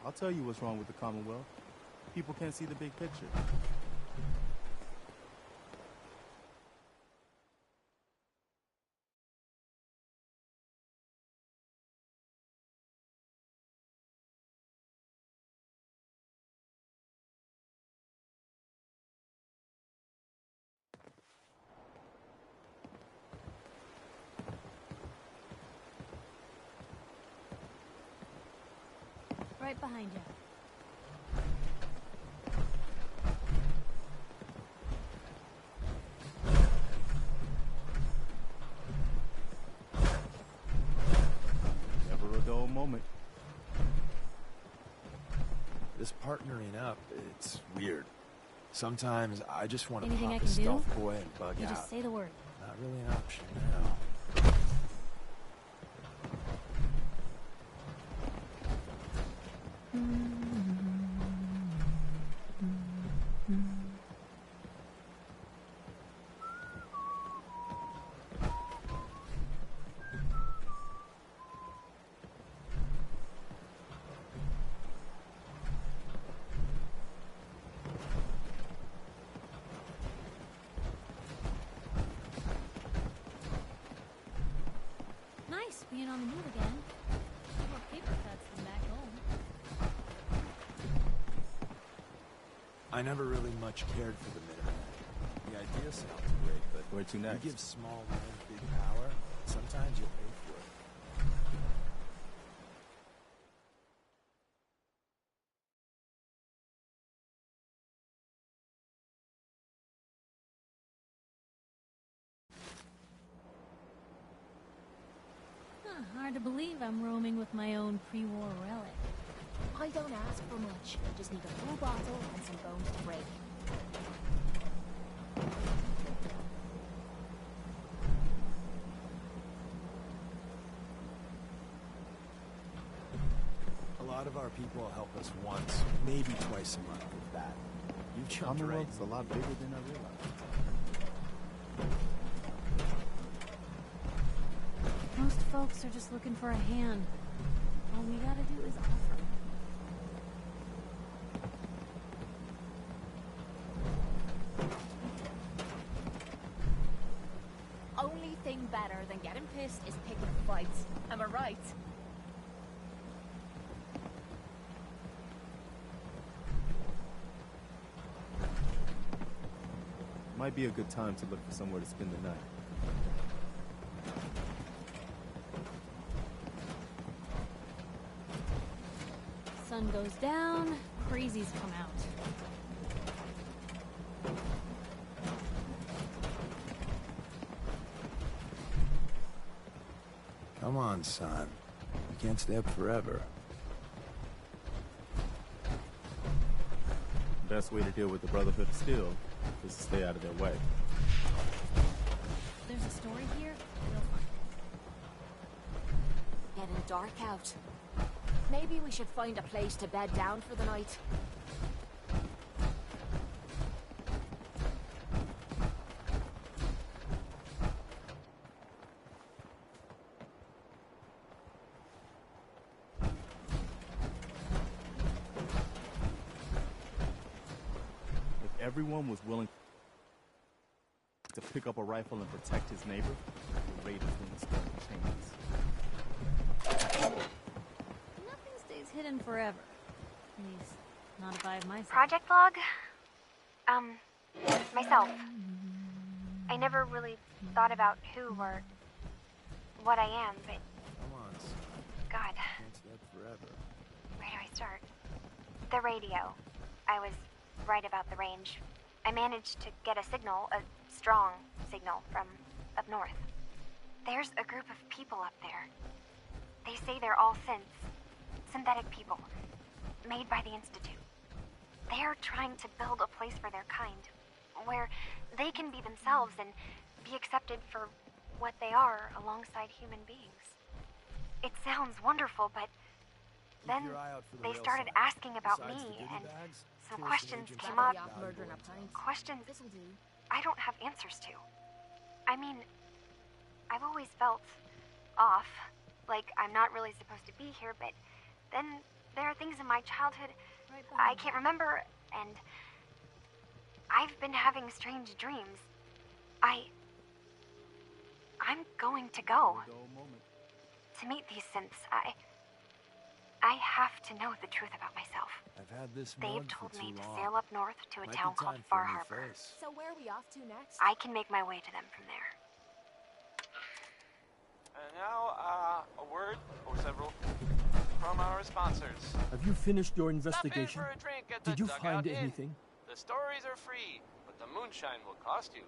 I'll tell you what's wrong with the Commonwealth. People can't see the big picture.
Right behind you.
Never a dull moment.
This partnering up, it's weird. Sometimes I just want to
Anything
pop
I
a
can do?
stealth boy and bug
You
out.
just say the word.
Not really an option now.
Nice being on the move again. More paper cuts than back home.
I never really much cared for the Minutemen. The idea sounds great, but
where to next?
You give small men big power, sometimes you'll pay for it.
Hard to believe I'm roaming with my own pre-war relic.
I don't ask for much. Just need a full bottle and some bones to break.
A lot of our people help us once, maybe twice a month, if that. You've jumped right.
Commonwealth's a lot bigger than I realized.
Most folks are just looking for a hand. All we gotta do is offer.
Only thing better than getting pissed is picking fights. Am I right?
Might be a good time to look for somewhere to spend the night.
Sun goes down, crazies come out.
Come on, son. You can't stay up forever.
Best way to deal with the Brotherhood of Steel is to stay out of their way.
There's a story here, you'll find it.
Getting dark out. Maybe we should find a place to bed down for the night.
If everyone was willing to pick up a rifle and protect his neighbor, the raiders wouldn't start chains.
Nothing stays hidden forever. At least, not if I have my say.
Project log? Myself. I never really thought about who or what I am, but
forever.
Where do I start? The radio. I was right about the range. I managed to get a signal, a strong signal, from up north. There's a group of people up there. They say they're all synths. Synthetic people. Made by the Institute. They're trying to build a place for their kind, where they can be themselves and be accepted for what they are alongside human beings. It sounds wonderful, but then they started asking about me, and some questions came up. Questions I don't have answers to. I mean, I've always felt off, like I'm not really supposed to be here, but then there are things in my childhood I can't remember, and I've been having strange dreams. I'm going to go. To meet these synths, I have to know the truth about myself.
I've had this
They've
mug
told
for
me
too
to
long.
sail up north to a
Might be
town called
time for a
Far
new
Harbor.
face.
So where are we off to next?
I can make my way to them from there.
And now, a word or several from our sponsors.
Have you finished your investigation?
Stop in for a drink at the
Did you
Dugout
find
Inn.
anything?
The stories are free, but the moonshine will cost you.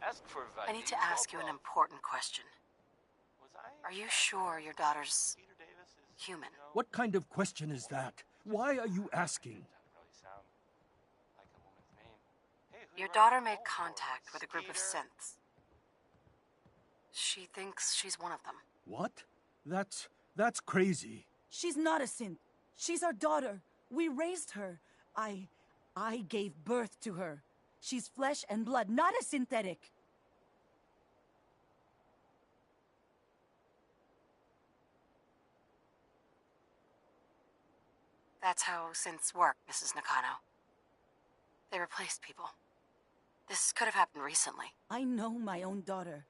Ask for
I need to ask you an important question. Are you sure your daughter's human?
What kind of question is that? Why are you asking?
Your daughter made contact with a group of synths. She thinks she's one of them.
What? That's crazy.
She's not a synth. She's our daughter. We raised her. I gave birth to her. She's flesh and blood, not a synthetic.
That's how synths work, Mrs. Nakano. They replaced people. This could have happened recently.
I know my own daughter.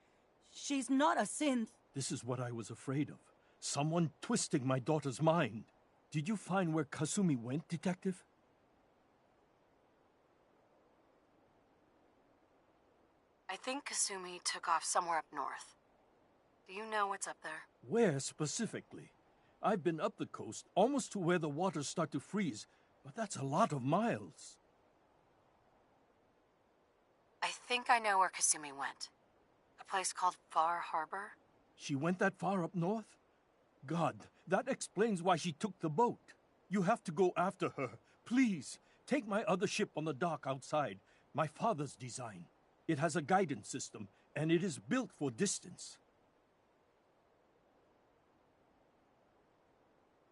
She's not a synth.
This is what I was afraid of. Someone twisting my daughter's mind. Did you find where Kasumi went, Detective?
I think Kasumi took off somewhere up north. Do you know what's up there?
Where specifically? I've been up the coast, almost to where the waters start to freeze, but that's a lot of miles.
I think I know where Kasumi went. A place called Far Harbor?
She went that far up north? God, that explains why she took the boat. You have to go after her. Please, take my other ship on the dock outside. My father's design. It has a guidance system, and it is built for distance.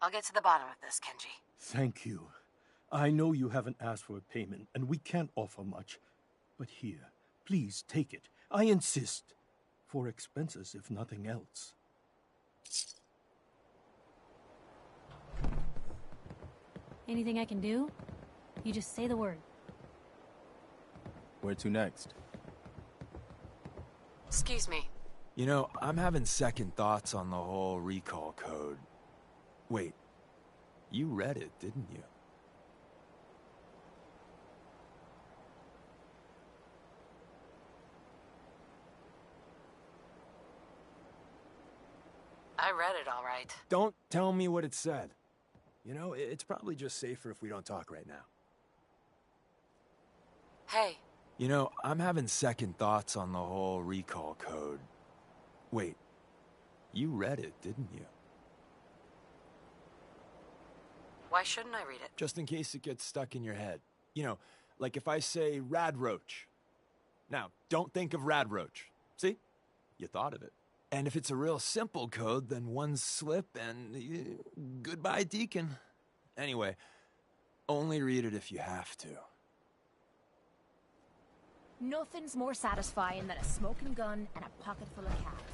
I'll get to the bottom of this, Kenji.
Thank you. I know you haven't asked for a payment, and we can't offer much. But here, please take it. I insist. For expenses, if nothing else.
Anything I can do? You just say the word.
Where to next?
Excuse me.
You know, I'm having second thoughts on the whole recall code. Wait, you read it, didn't you?
I read it all right.
Don't tell me what it said. You know, it's probably just safer if we don't talk right now.
Hey.
You know, I'm having second thoughts on the whole recall code. Wait, you read it, didn't you?
Why shouldn't I read it?
Just in case it gets stuck in your head. You know, like if I say Rad Roach. Now, don't think of Rad Roach. See? You thought of it. And if it's a real simple code, then one slip and goodbye, Deacon. Anyway, only read it if you have to.
Nothing's more satisfying than a smoking gun and a pocket full of cats.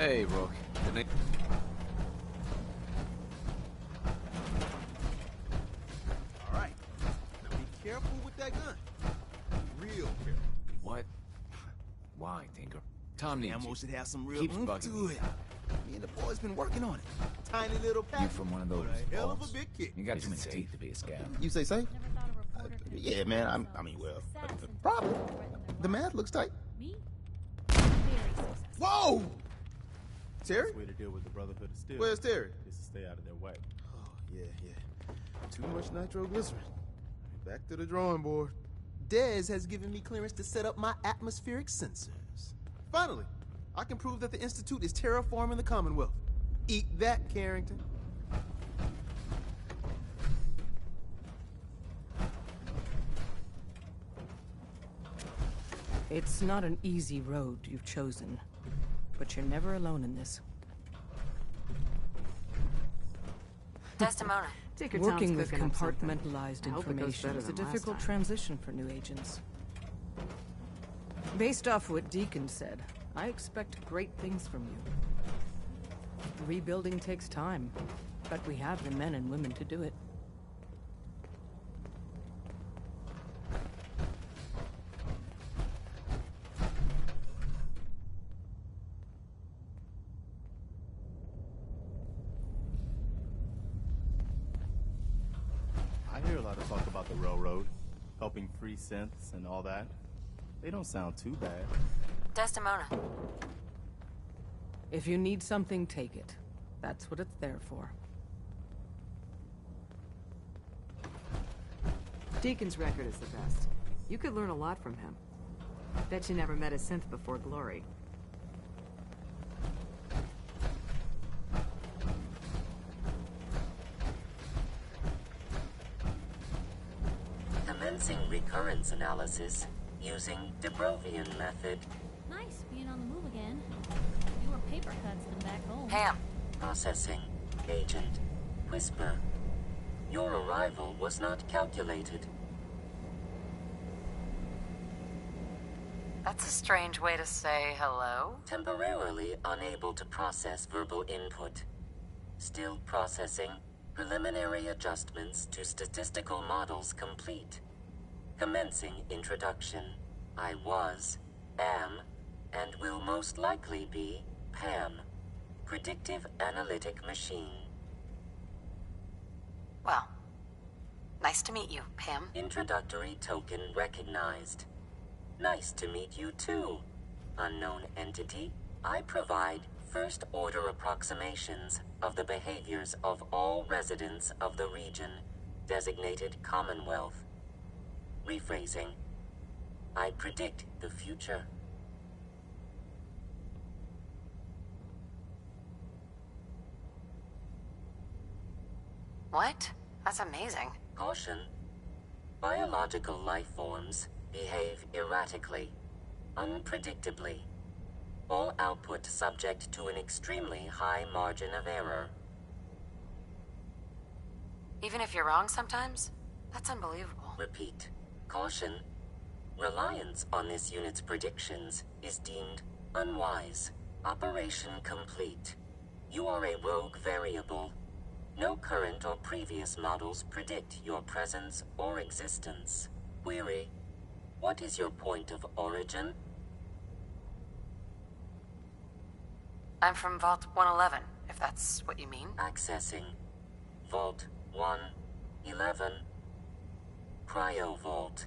Hey, Rook.
All right. Now be careful with that gun. Real careful.
What? Why, Tinker? Tom needs
Ammo
you.
should have some real
Keeps
oomph
bugging
to
me.
it. Me and the boys been working on it. Tiny little pack.
You from one of those
A hell of a
vaults?
big kick.
You got too many teeth to be a scab.
You say? Yeah, man. Well, probably. The math looks tight.
Me? Very successful.
Whoa! Terry?
Best way to deal with the Brotherhood of Steel.
Where's Terry?
Is to stay out of their way.
Oh, yeah. Too much nitroglycerin. Back to the drawing board.
Dez has given me clearance to set up my atmospheric sensors. Finally, I can prove that the Institute is terraforming the Commonwealth. Eat that, Carrington.
It's not an easy road you've chosen, but you're never alone in this.
Desdemona.
Working with compartmentalized information is a difficult transition for new agents. Based off what Deacon said, I expect great things from you. Rebuilding takes time, but we have the men and women to do it.
I hear a lot of talk about the railroad, helping free synths and all that. They don't sound too bad.
Desdemona.
If you need something, take it. That's what it's there for.
Deacon's record is the best. You could learn a lot from him. Bet you never met a synth before Glory.
Commencing recurrence analysis using Dubrovian method.
Nice being on the move again. Fewer paper cuts than back home.
Pam.
Processing. Agent. Whisper. Your arrival was not calculated.
That's a strange way to say hello.
Temporarily unable to process verbal input. Still processing. Preliminary adjustments to statistical models complete. Commencing introduction. I was, am, and will most likely be Pam. Predictive analytic machine.
Well, nice to meet you, Pam.
Introductory token recognized. Nice to meet you too, unknown entity. I provide first-order approximations of the behaviors of all residents of the region designated Commonwealth. Rephrasing. I predict the future.
What? That's amazing.
Caution. Biological life forms behave erratically, unpredictably. All output subject to an extremely high margin of error.
Even if you're wrong sometimes? That's unbelievable.
Repeat. Caution. Reliance on this unit's predictions is deemed unwise. Operation complete. You are a rogue variable. No current or previous models predict your presence or existence. Query. What is your point of origin?
I'm from Vault 111, if that's what you mean.
Accessing. Vault 111. Cryo Vault.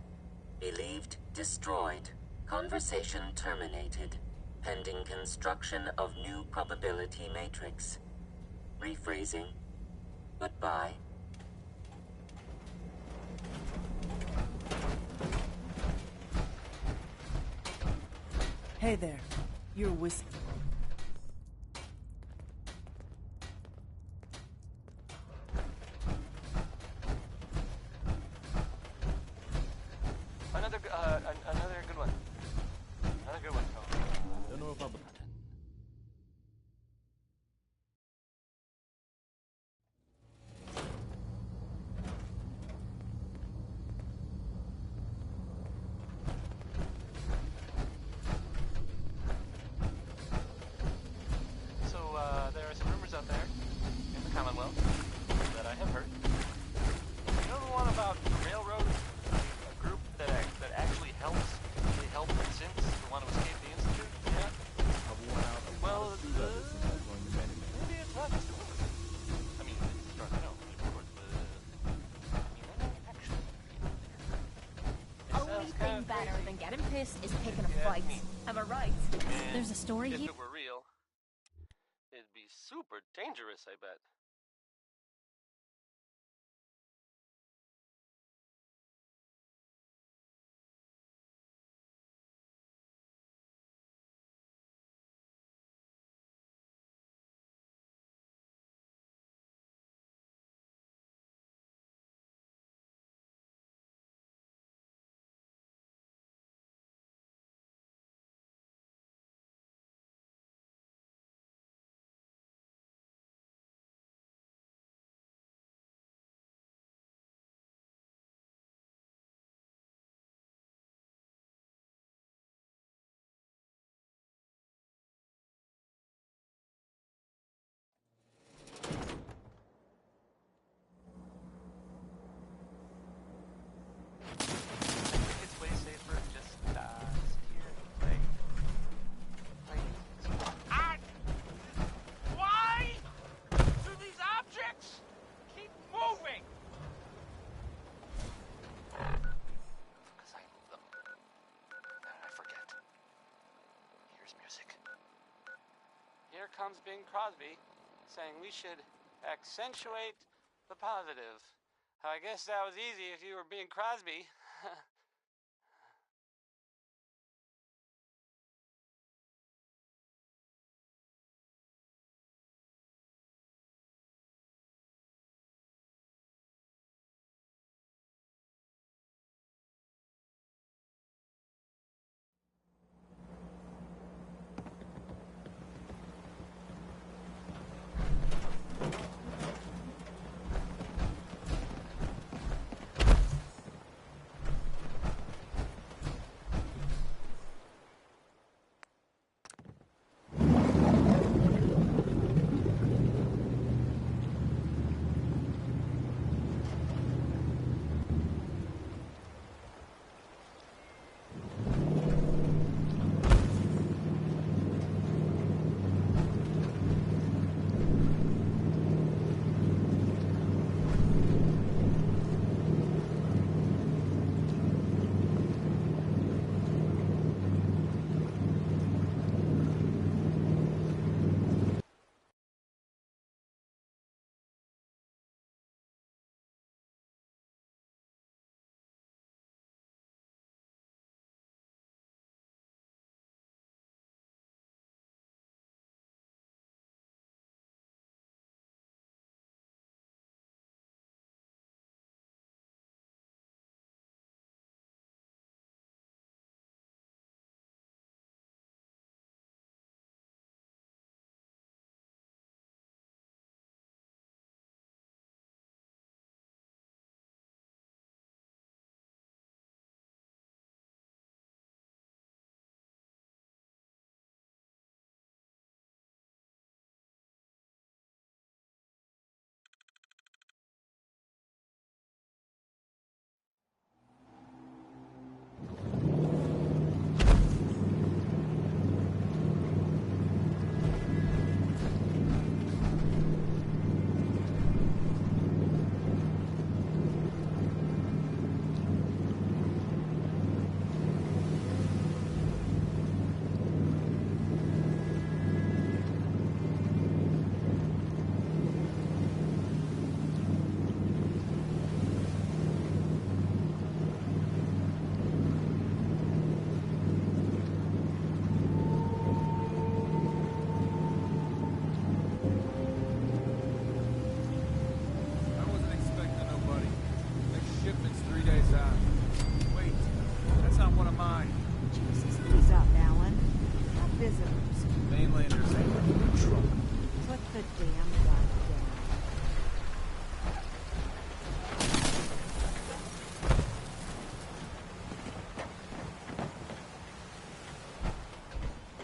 Believed destroyed. Conversation terminated. Pending construction of new probability matrix. Rephrasing. Goodbye.
Hey there. You're Whisper.
Another good one. Another good one.
Don't know if I'm...
Getting pissed is picking a fight. Am I right?
There's a story
If
here.
it were real, it'd be super dangerous, I bet. It's way safer just sit here and play. Why do these objects keep moving? Because I move them. Then I forget. Here's music. Here comes Bing Crosby saying we should accentuate the positive. I guess that was easy if you were Bing Crosby.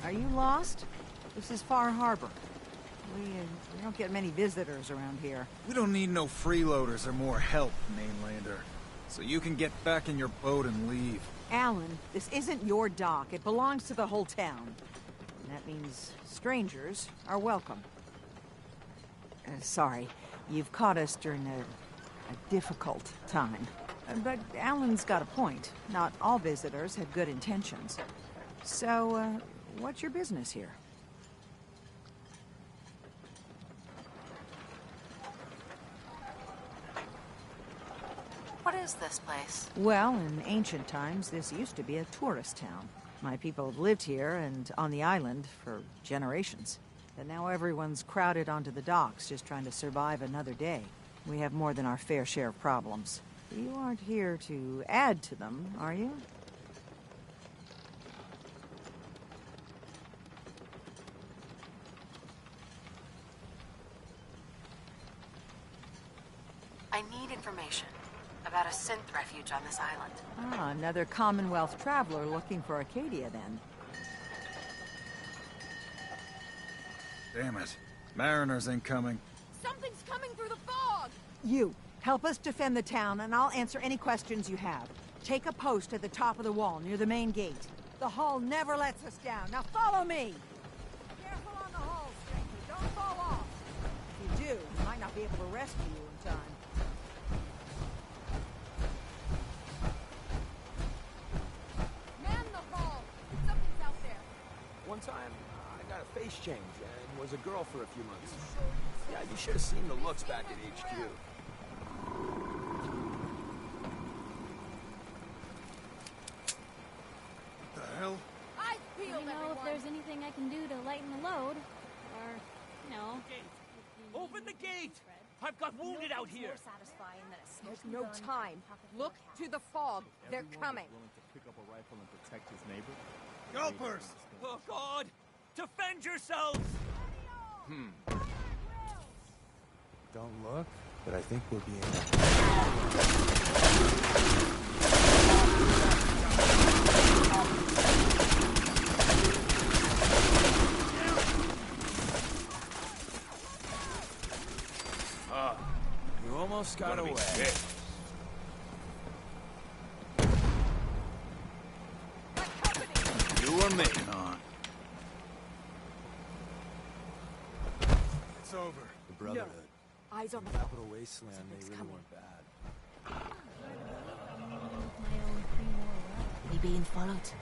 Are you lost? This is Far Harbor. We don't get many visitors around here.
We don't need no freeloaders or more help, mainlander. So you can get back in your boat and leave.
Alan, this isn't your dock. It belongs to the whole town. And that means strangers are welcome. Sorry, you've caught us during a difficult time. But Alan's got a point. Not all visitors have good intentions. So, what's your business here?
What is this place?
Well, in ancient times, this used to be a tourist town. My people have lived here and on the island for generations. But now everyone's crowded onto the docks, just trying to survive another day. We have more than our fair share of problems. You aren't here to add to them, are you?
I need information about a synth refuge on this island.
Ah, another Commonwealth traveler looking for Acadia, then.
Damn it. Mariners incoming.
Something's coming through the fog!
You, help us defend the town, and I'll answer any questions you have. Take a post at the top of the wall, near the main gate. The hull never lets us down. Now follow me! Careful on the hull, stranger. Don't fall off. If you do, we might not be able to rescue you in time.
Man the hull! Something's out there!
One time, I got a face change and was a girl for a few months. Yeah, you should have seen the looks back at HQ.
The hell?
I peeled
Let me know if there's anything I can do to lighten the load. Or, you know...
Open the gate! I've got wounded out here!
There's no time. Look to the fog. They're coming.
Willing to pick up a rifle and protect his neighbor?
Gulpers! Oh, God! Defend yourselves!
Don't look, but I think we'll be able.
You almost got away.
You or me? On. It's over.
The Brotherhood.
Eyes on the
Capital Wasteland, they really weren't bad.
Maybe in Fallout.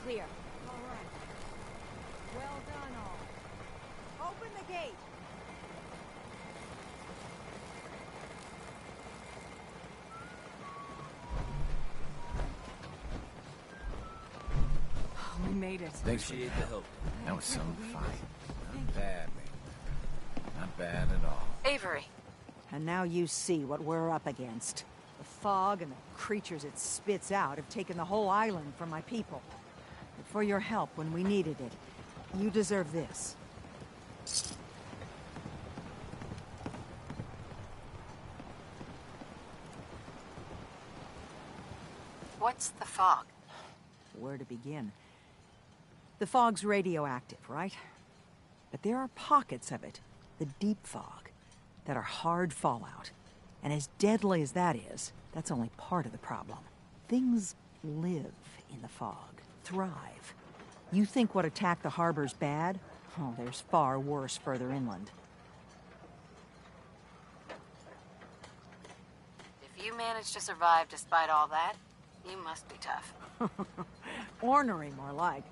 Clear. All right. Well done, all. Open the gate. We made it.
Thanks for the help. That was some fight. Not bad, man. Not bad at all.
Avery.
And now you see what we're up against. The fog and the creatures it spits out have taken the whole island from my people. But for your help when we needed it, you deserve this.
What's the fog?
Where to begin? The fog's radioactive, right? But there are pockets of it, the deep fog, that are hard fallout. And as deadly as that is, that's only part of the problem. Things live in the fog, thrive. You think what attacked the harbor's bad? Oh, there's far worse further inland.
If you managed to survive despite all that, you must be tough.
Ornery, more like.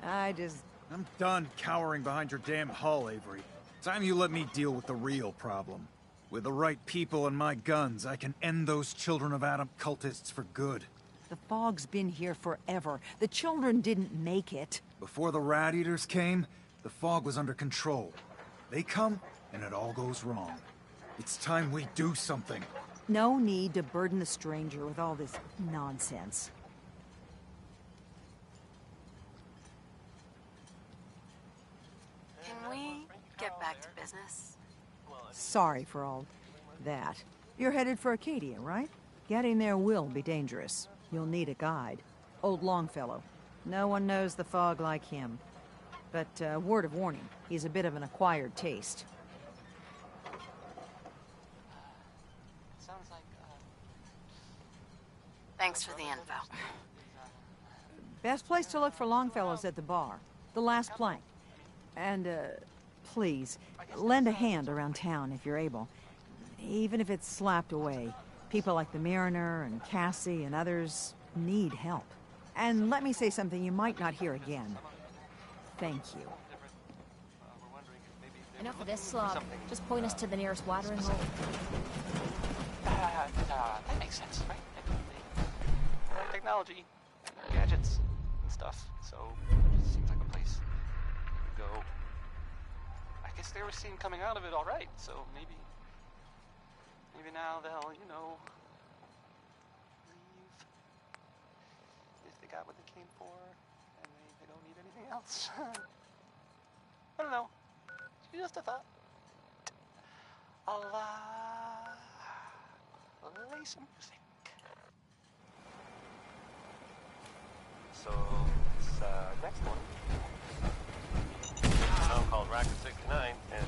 I'm done cowering behind your damn hull, Avery. Time you let me deal with the real problem. With the right people and my guns, I can end those Children of Adam cultists for good.
The fog's been here forever. The children didn't make it.
Before the Rat Eaters came, the fog was under control. They come, and it all goes wrong. It's time we do something.
No need to burden the stranger with all this nonsense.
Can we get back to business?
Sorry for all that. You're headed for Acadia, right? Getting there will be dangerous. You'll need a guide. Old Longfellow. No one knows the fog like him. But, word of warning, he's a bit of an acquired taste.
Sounds like,
Thanks for the info.
Best place to look for Longfellow's at the bar. The last plank. And, please, lend a hand around town if you're able. Even if it's slapped away. People like the Mariner and Cassie and others need help. And let me say something you might not hear again. Thank you.
Enough of this slog. Just point us to the nearest watering hole.
That makes sense, right? Technology, gadgets, and stuff. So, it seems like a place to go. I guess they were seen coming out of it all right, so maybe now they'll, you know, leave. If they got what they came for, and they don't need anything else. I don't know. Just a thought. I'll, play some music.
So, this, next one. A song called Racket 69, and,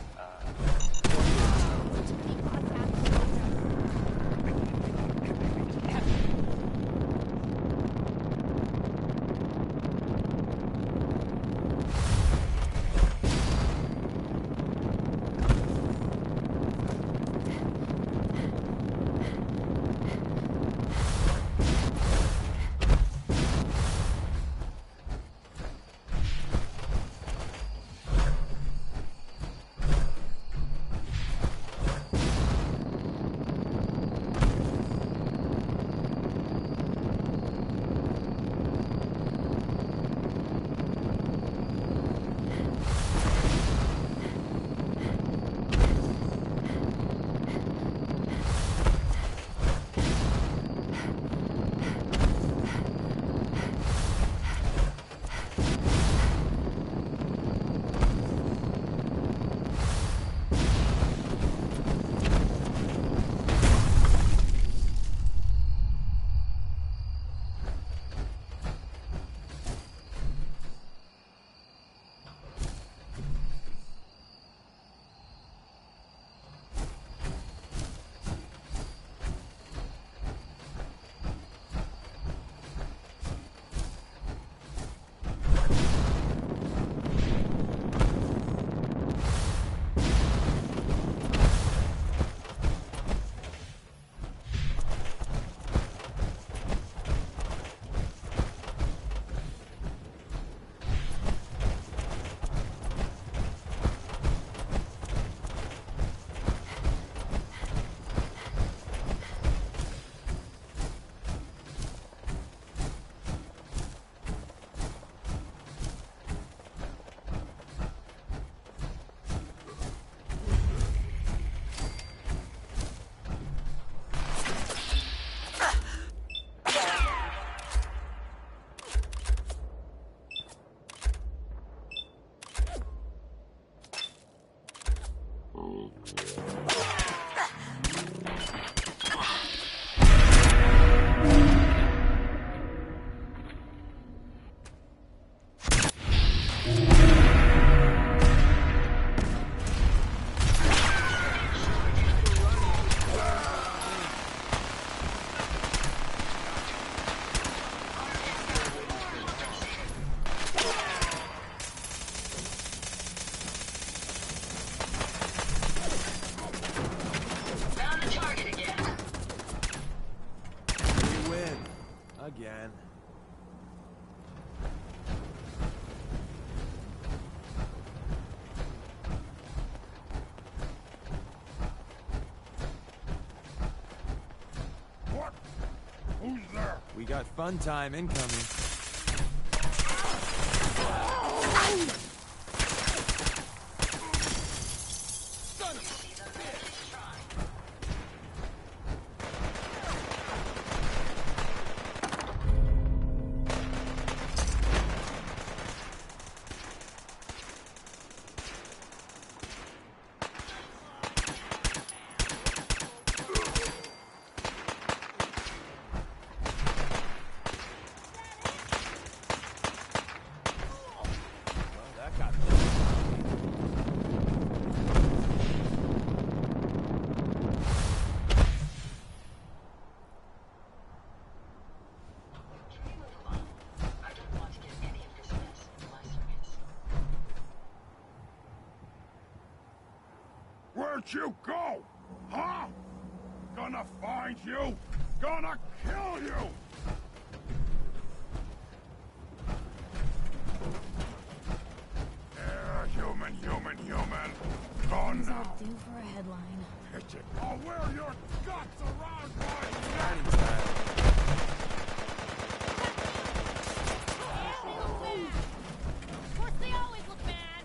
Again.
What? Who's there?
We got fun time incoming.
hurt you? Go! Huh? Gonna find you! Gonna kill you! Yeah, human. Gone now.
Do for a headline.
Pitch it. I'll wear your guts around my
Of course they always look bad.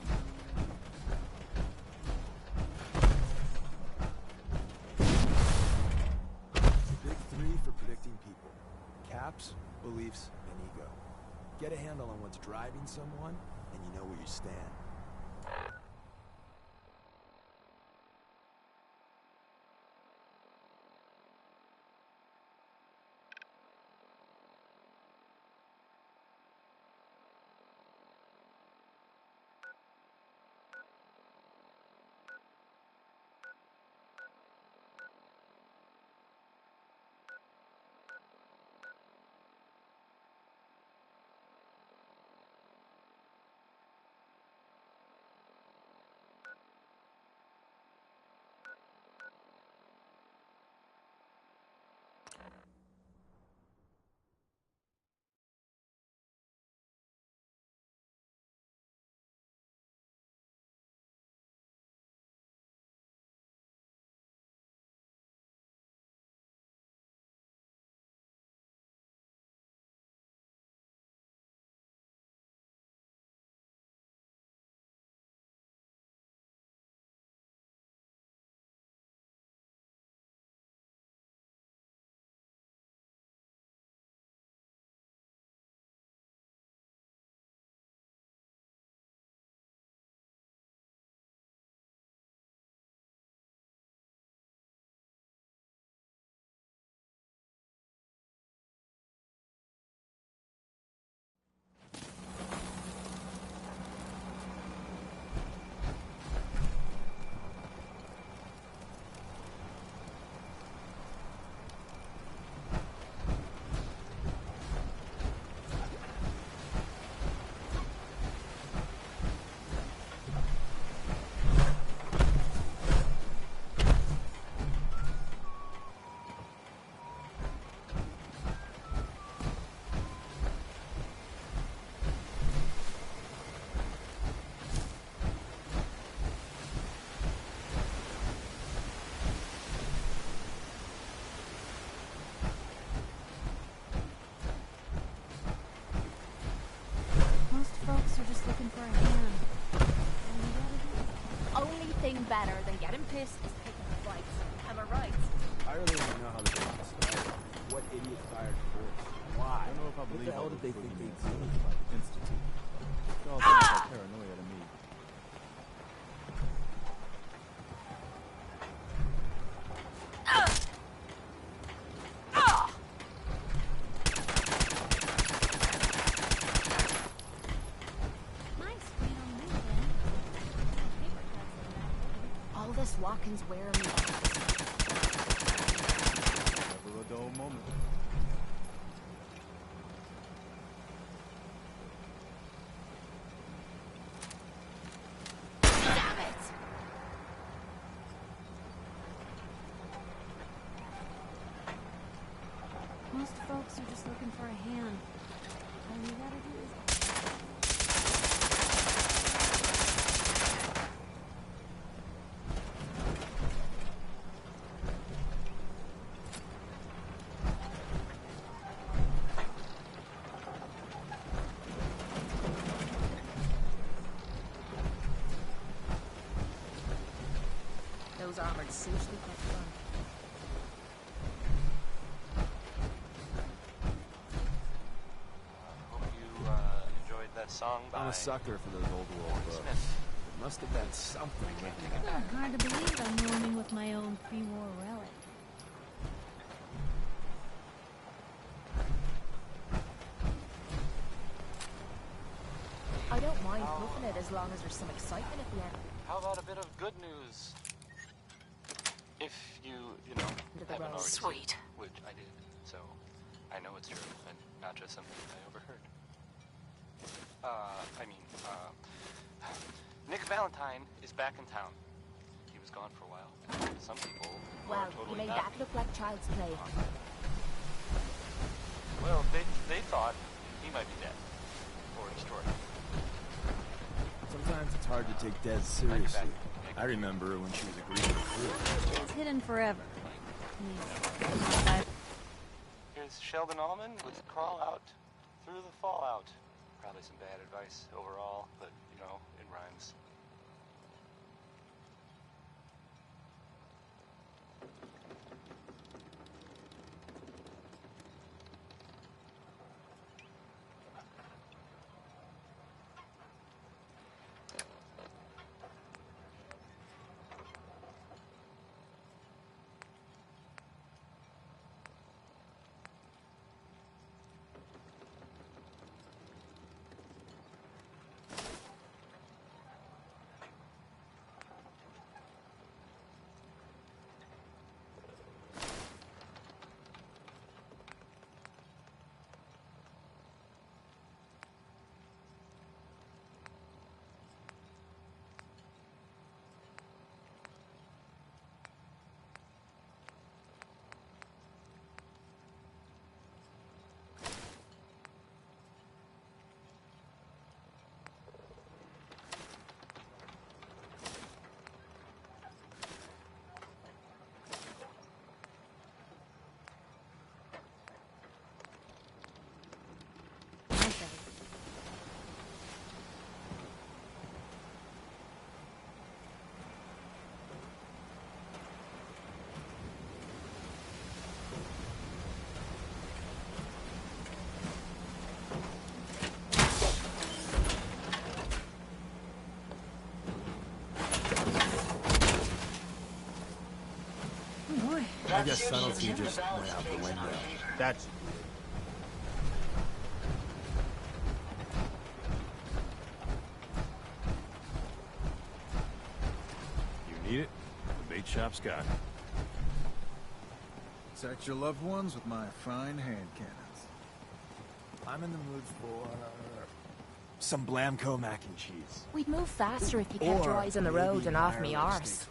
Big three for predicting people. Caps, beliefs, and ego. Get a handle on what's driving someone, and you know where you stand.
Most folks are just looking for a hand.
Only thing better than getting pissed is picking fights. Am I right?
I really want to know how this all started. What idiot fired Force? Why?
I don't know if I
What
believe
the hell
all
did
the
they think
boogeyman
they'd
stories
do?
about the Institute. It all sounds like paranoia to me.
All this walking's wearing me out.
Never a dull moment.
Damn it!
Most folks are just looking for a hand. All you gotta do is...
Those armored suits look like fun.
Hope you enjoyed that song by...
I'm a sucker for those old world books.
Smith.
It must have been something making it.
Hard to believe I'm roaming with my own pre-war relic.
I don't mind hoofing it as long as there's some excitement at the end.
How about a bit of good news? If you know, haven't already
Sweet.
seen, which I did, so I know it's true, and not just something I overheard. Nick Valentine is back in town. He was gone for a while.
Some people
Well,
are totally
you made
not.
that look like child's play.
Well, they thought he might be dead or destroyed.
Sometimes it's hard to take Des seriously. I remember when she was a green recruit.
It's hidden forever.
Here's Sheldon Allman with Crawl Out Through the Fallout. Probably some bad advice overall, but, you know, it rhymes.
I guess subtlety just went out the window. That's
You need it? The bait shop's got it.
Protect your loved ones with my fine hand cannons.
I'm in the mood for some Blamco mac and cheese.
We'd move faster if you kept your eyes on the road and off me arse.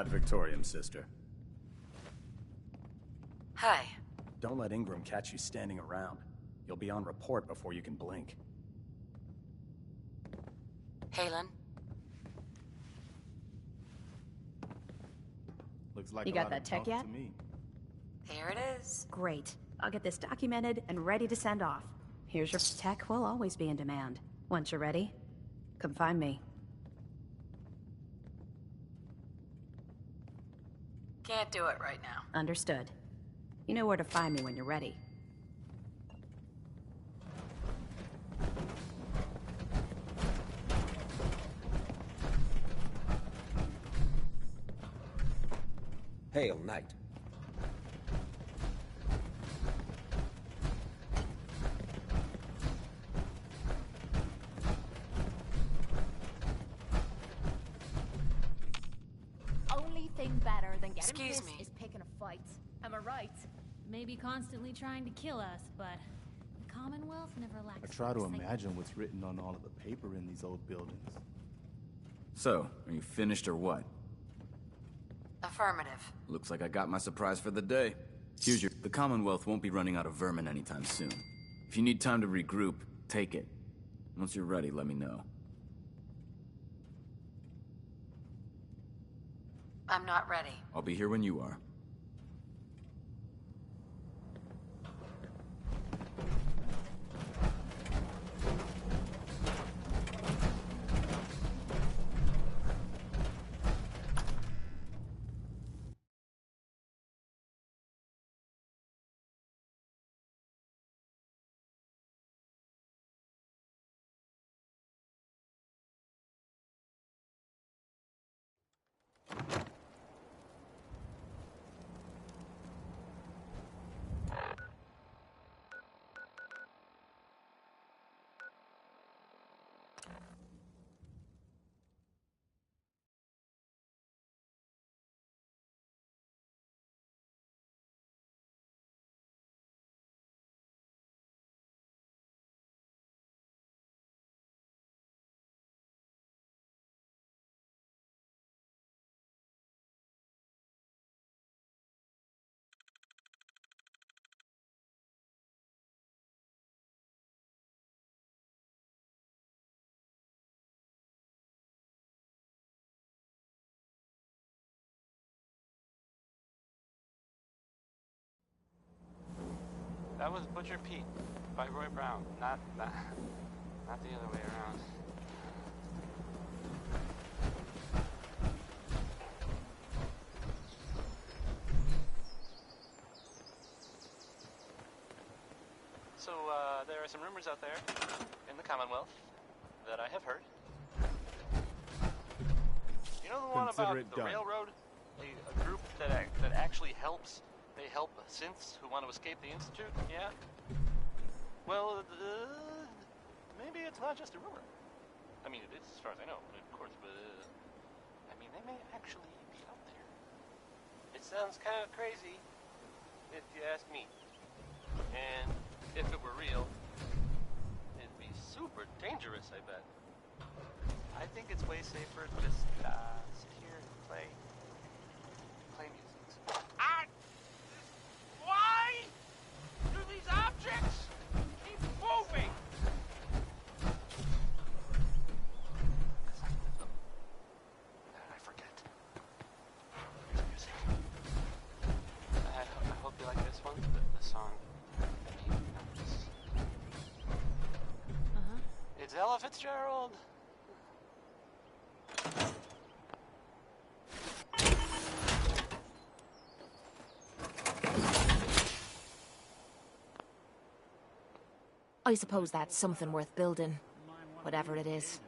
Ad Victoriam, sister.
Hi.
Don't let Ingram catch you standing around. You'll be on report before you can blink.
Halen?
Looks like
You
a
got
lot
that
of
tech
talk
yet?
to me.
Here it is.
Great. I'll get this documented and ready to send off. Here's your tech. Will always be in demand. Once you're ready, come find me.
Can't do it right now.
Understood. You know where to find me when you're ready.
Hail, Knight.
Only thing better than getting
Excuse
pissed
me.
is picking a fight. Am I right?
Maybe constantly trying to kill us, but the Commonwealth never lacks.
I try to
foresight.
imagine what's written on all of the paper in these old buildings.
So, are you finished or what?
Affirmative.
Looks like I got my surprise for the day. Here's your... The Commonwealth won't be running out of vermin anytime soon. If you need time to regroup, take it. Once you're ready, let me know.
I'm not ready.
I'll be here when you are.
That was Butcher Pete by Roy Brown, not the other way around. So, there are some rumors out there in the Commonwealth that I have heard. You know the one
Consider
about
it
the
done.
railroad? A group that actually helps. They help synths who want to escape the Institute, yeah? Well, maybe it's not just a rumor. I mean, it is as far as I know, of course, but, I mean, they may actually be out there. It sounds kind of crazy, if you ask me. And if it were real, it'd be super dangerous, I bet. I think it's way safer to just sit here and play music. Why do these objects keep moving? Because I move them. And I forget. Here's music. I hope you like this one, the song. It's Ella Fitzgerald.
I suppose that's something worth building. Whatever it is.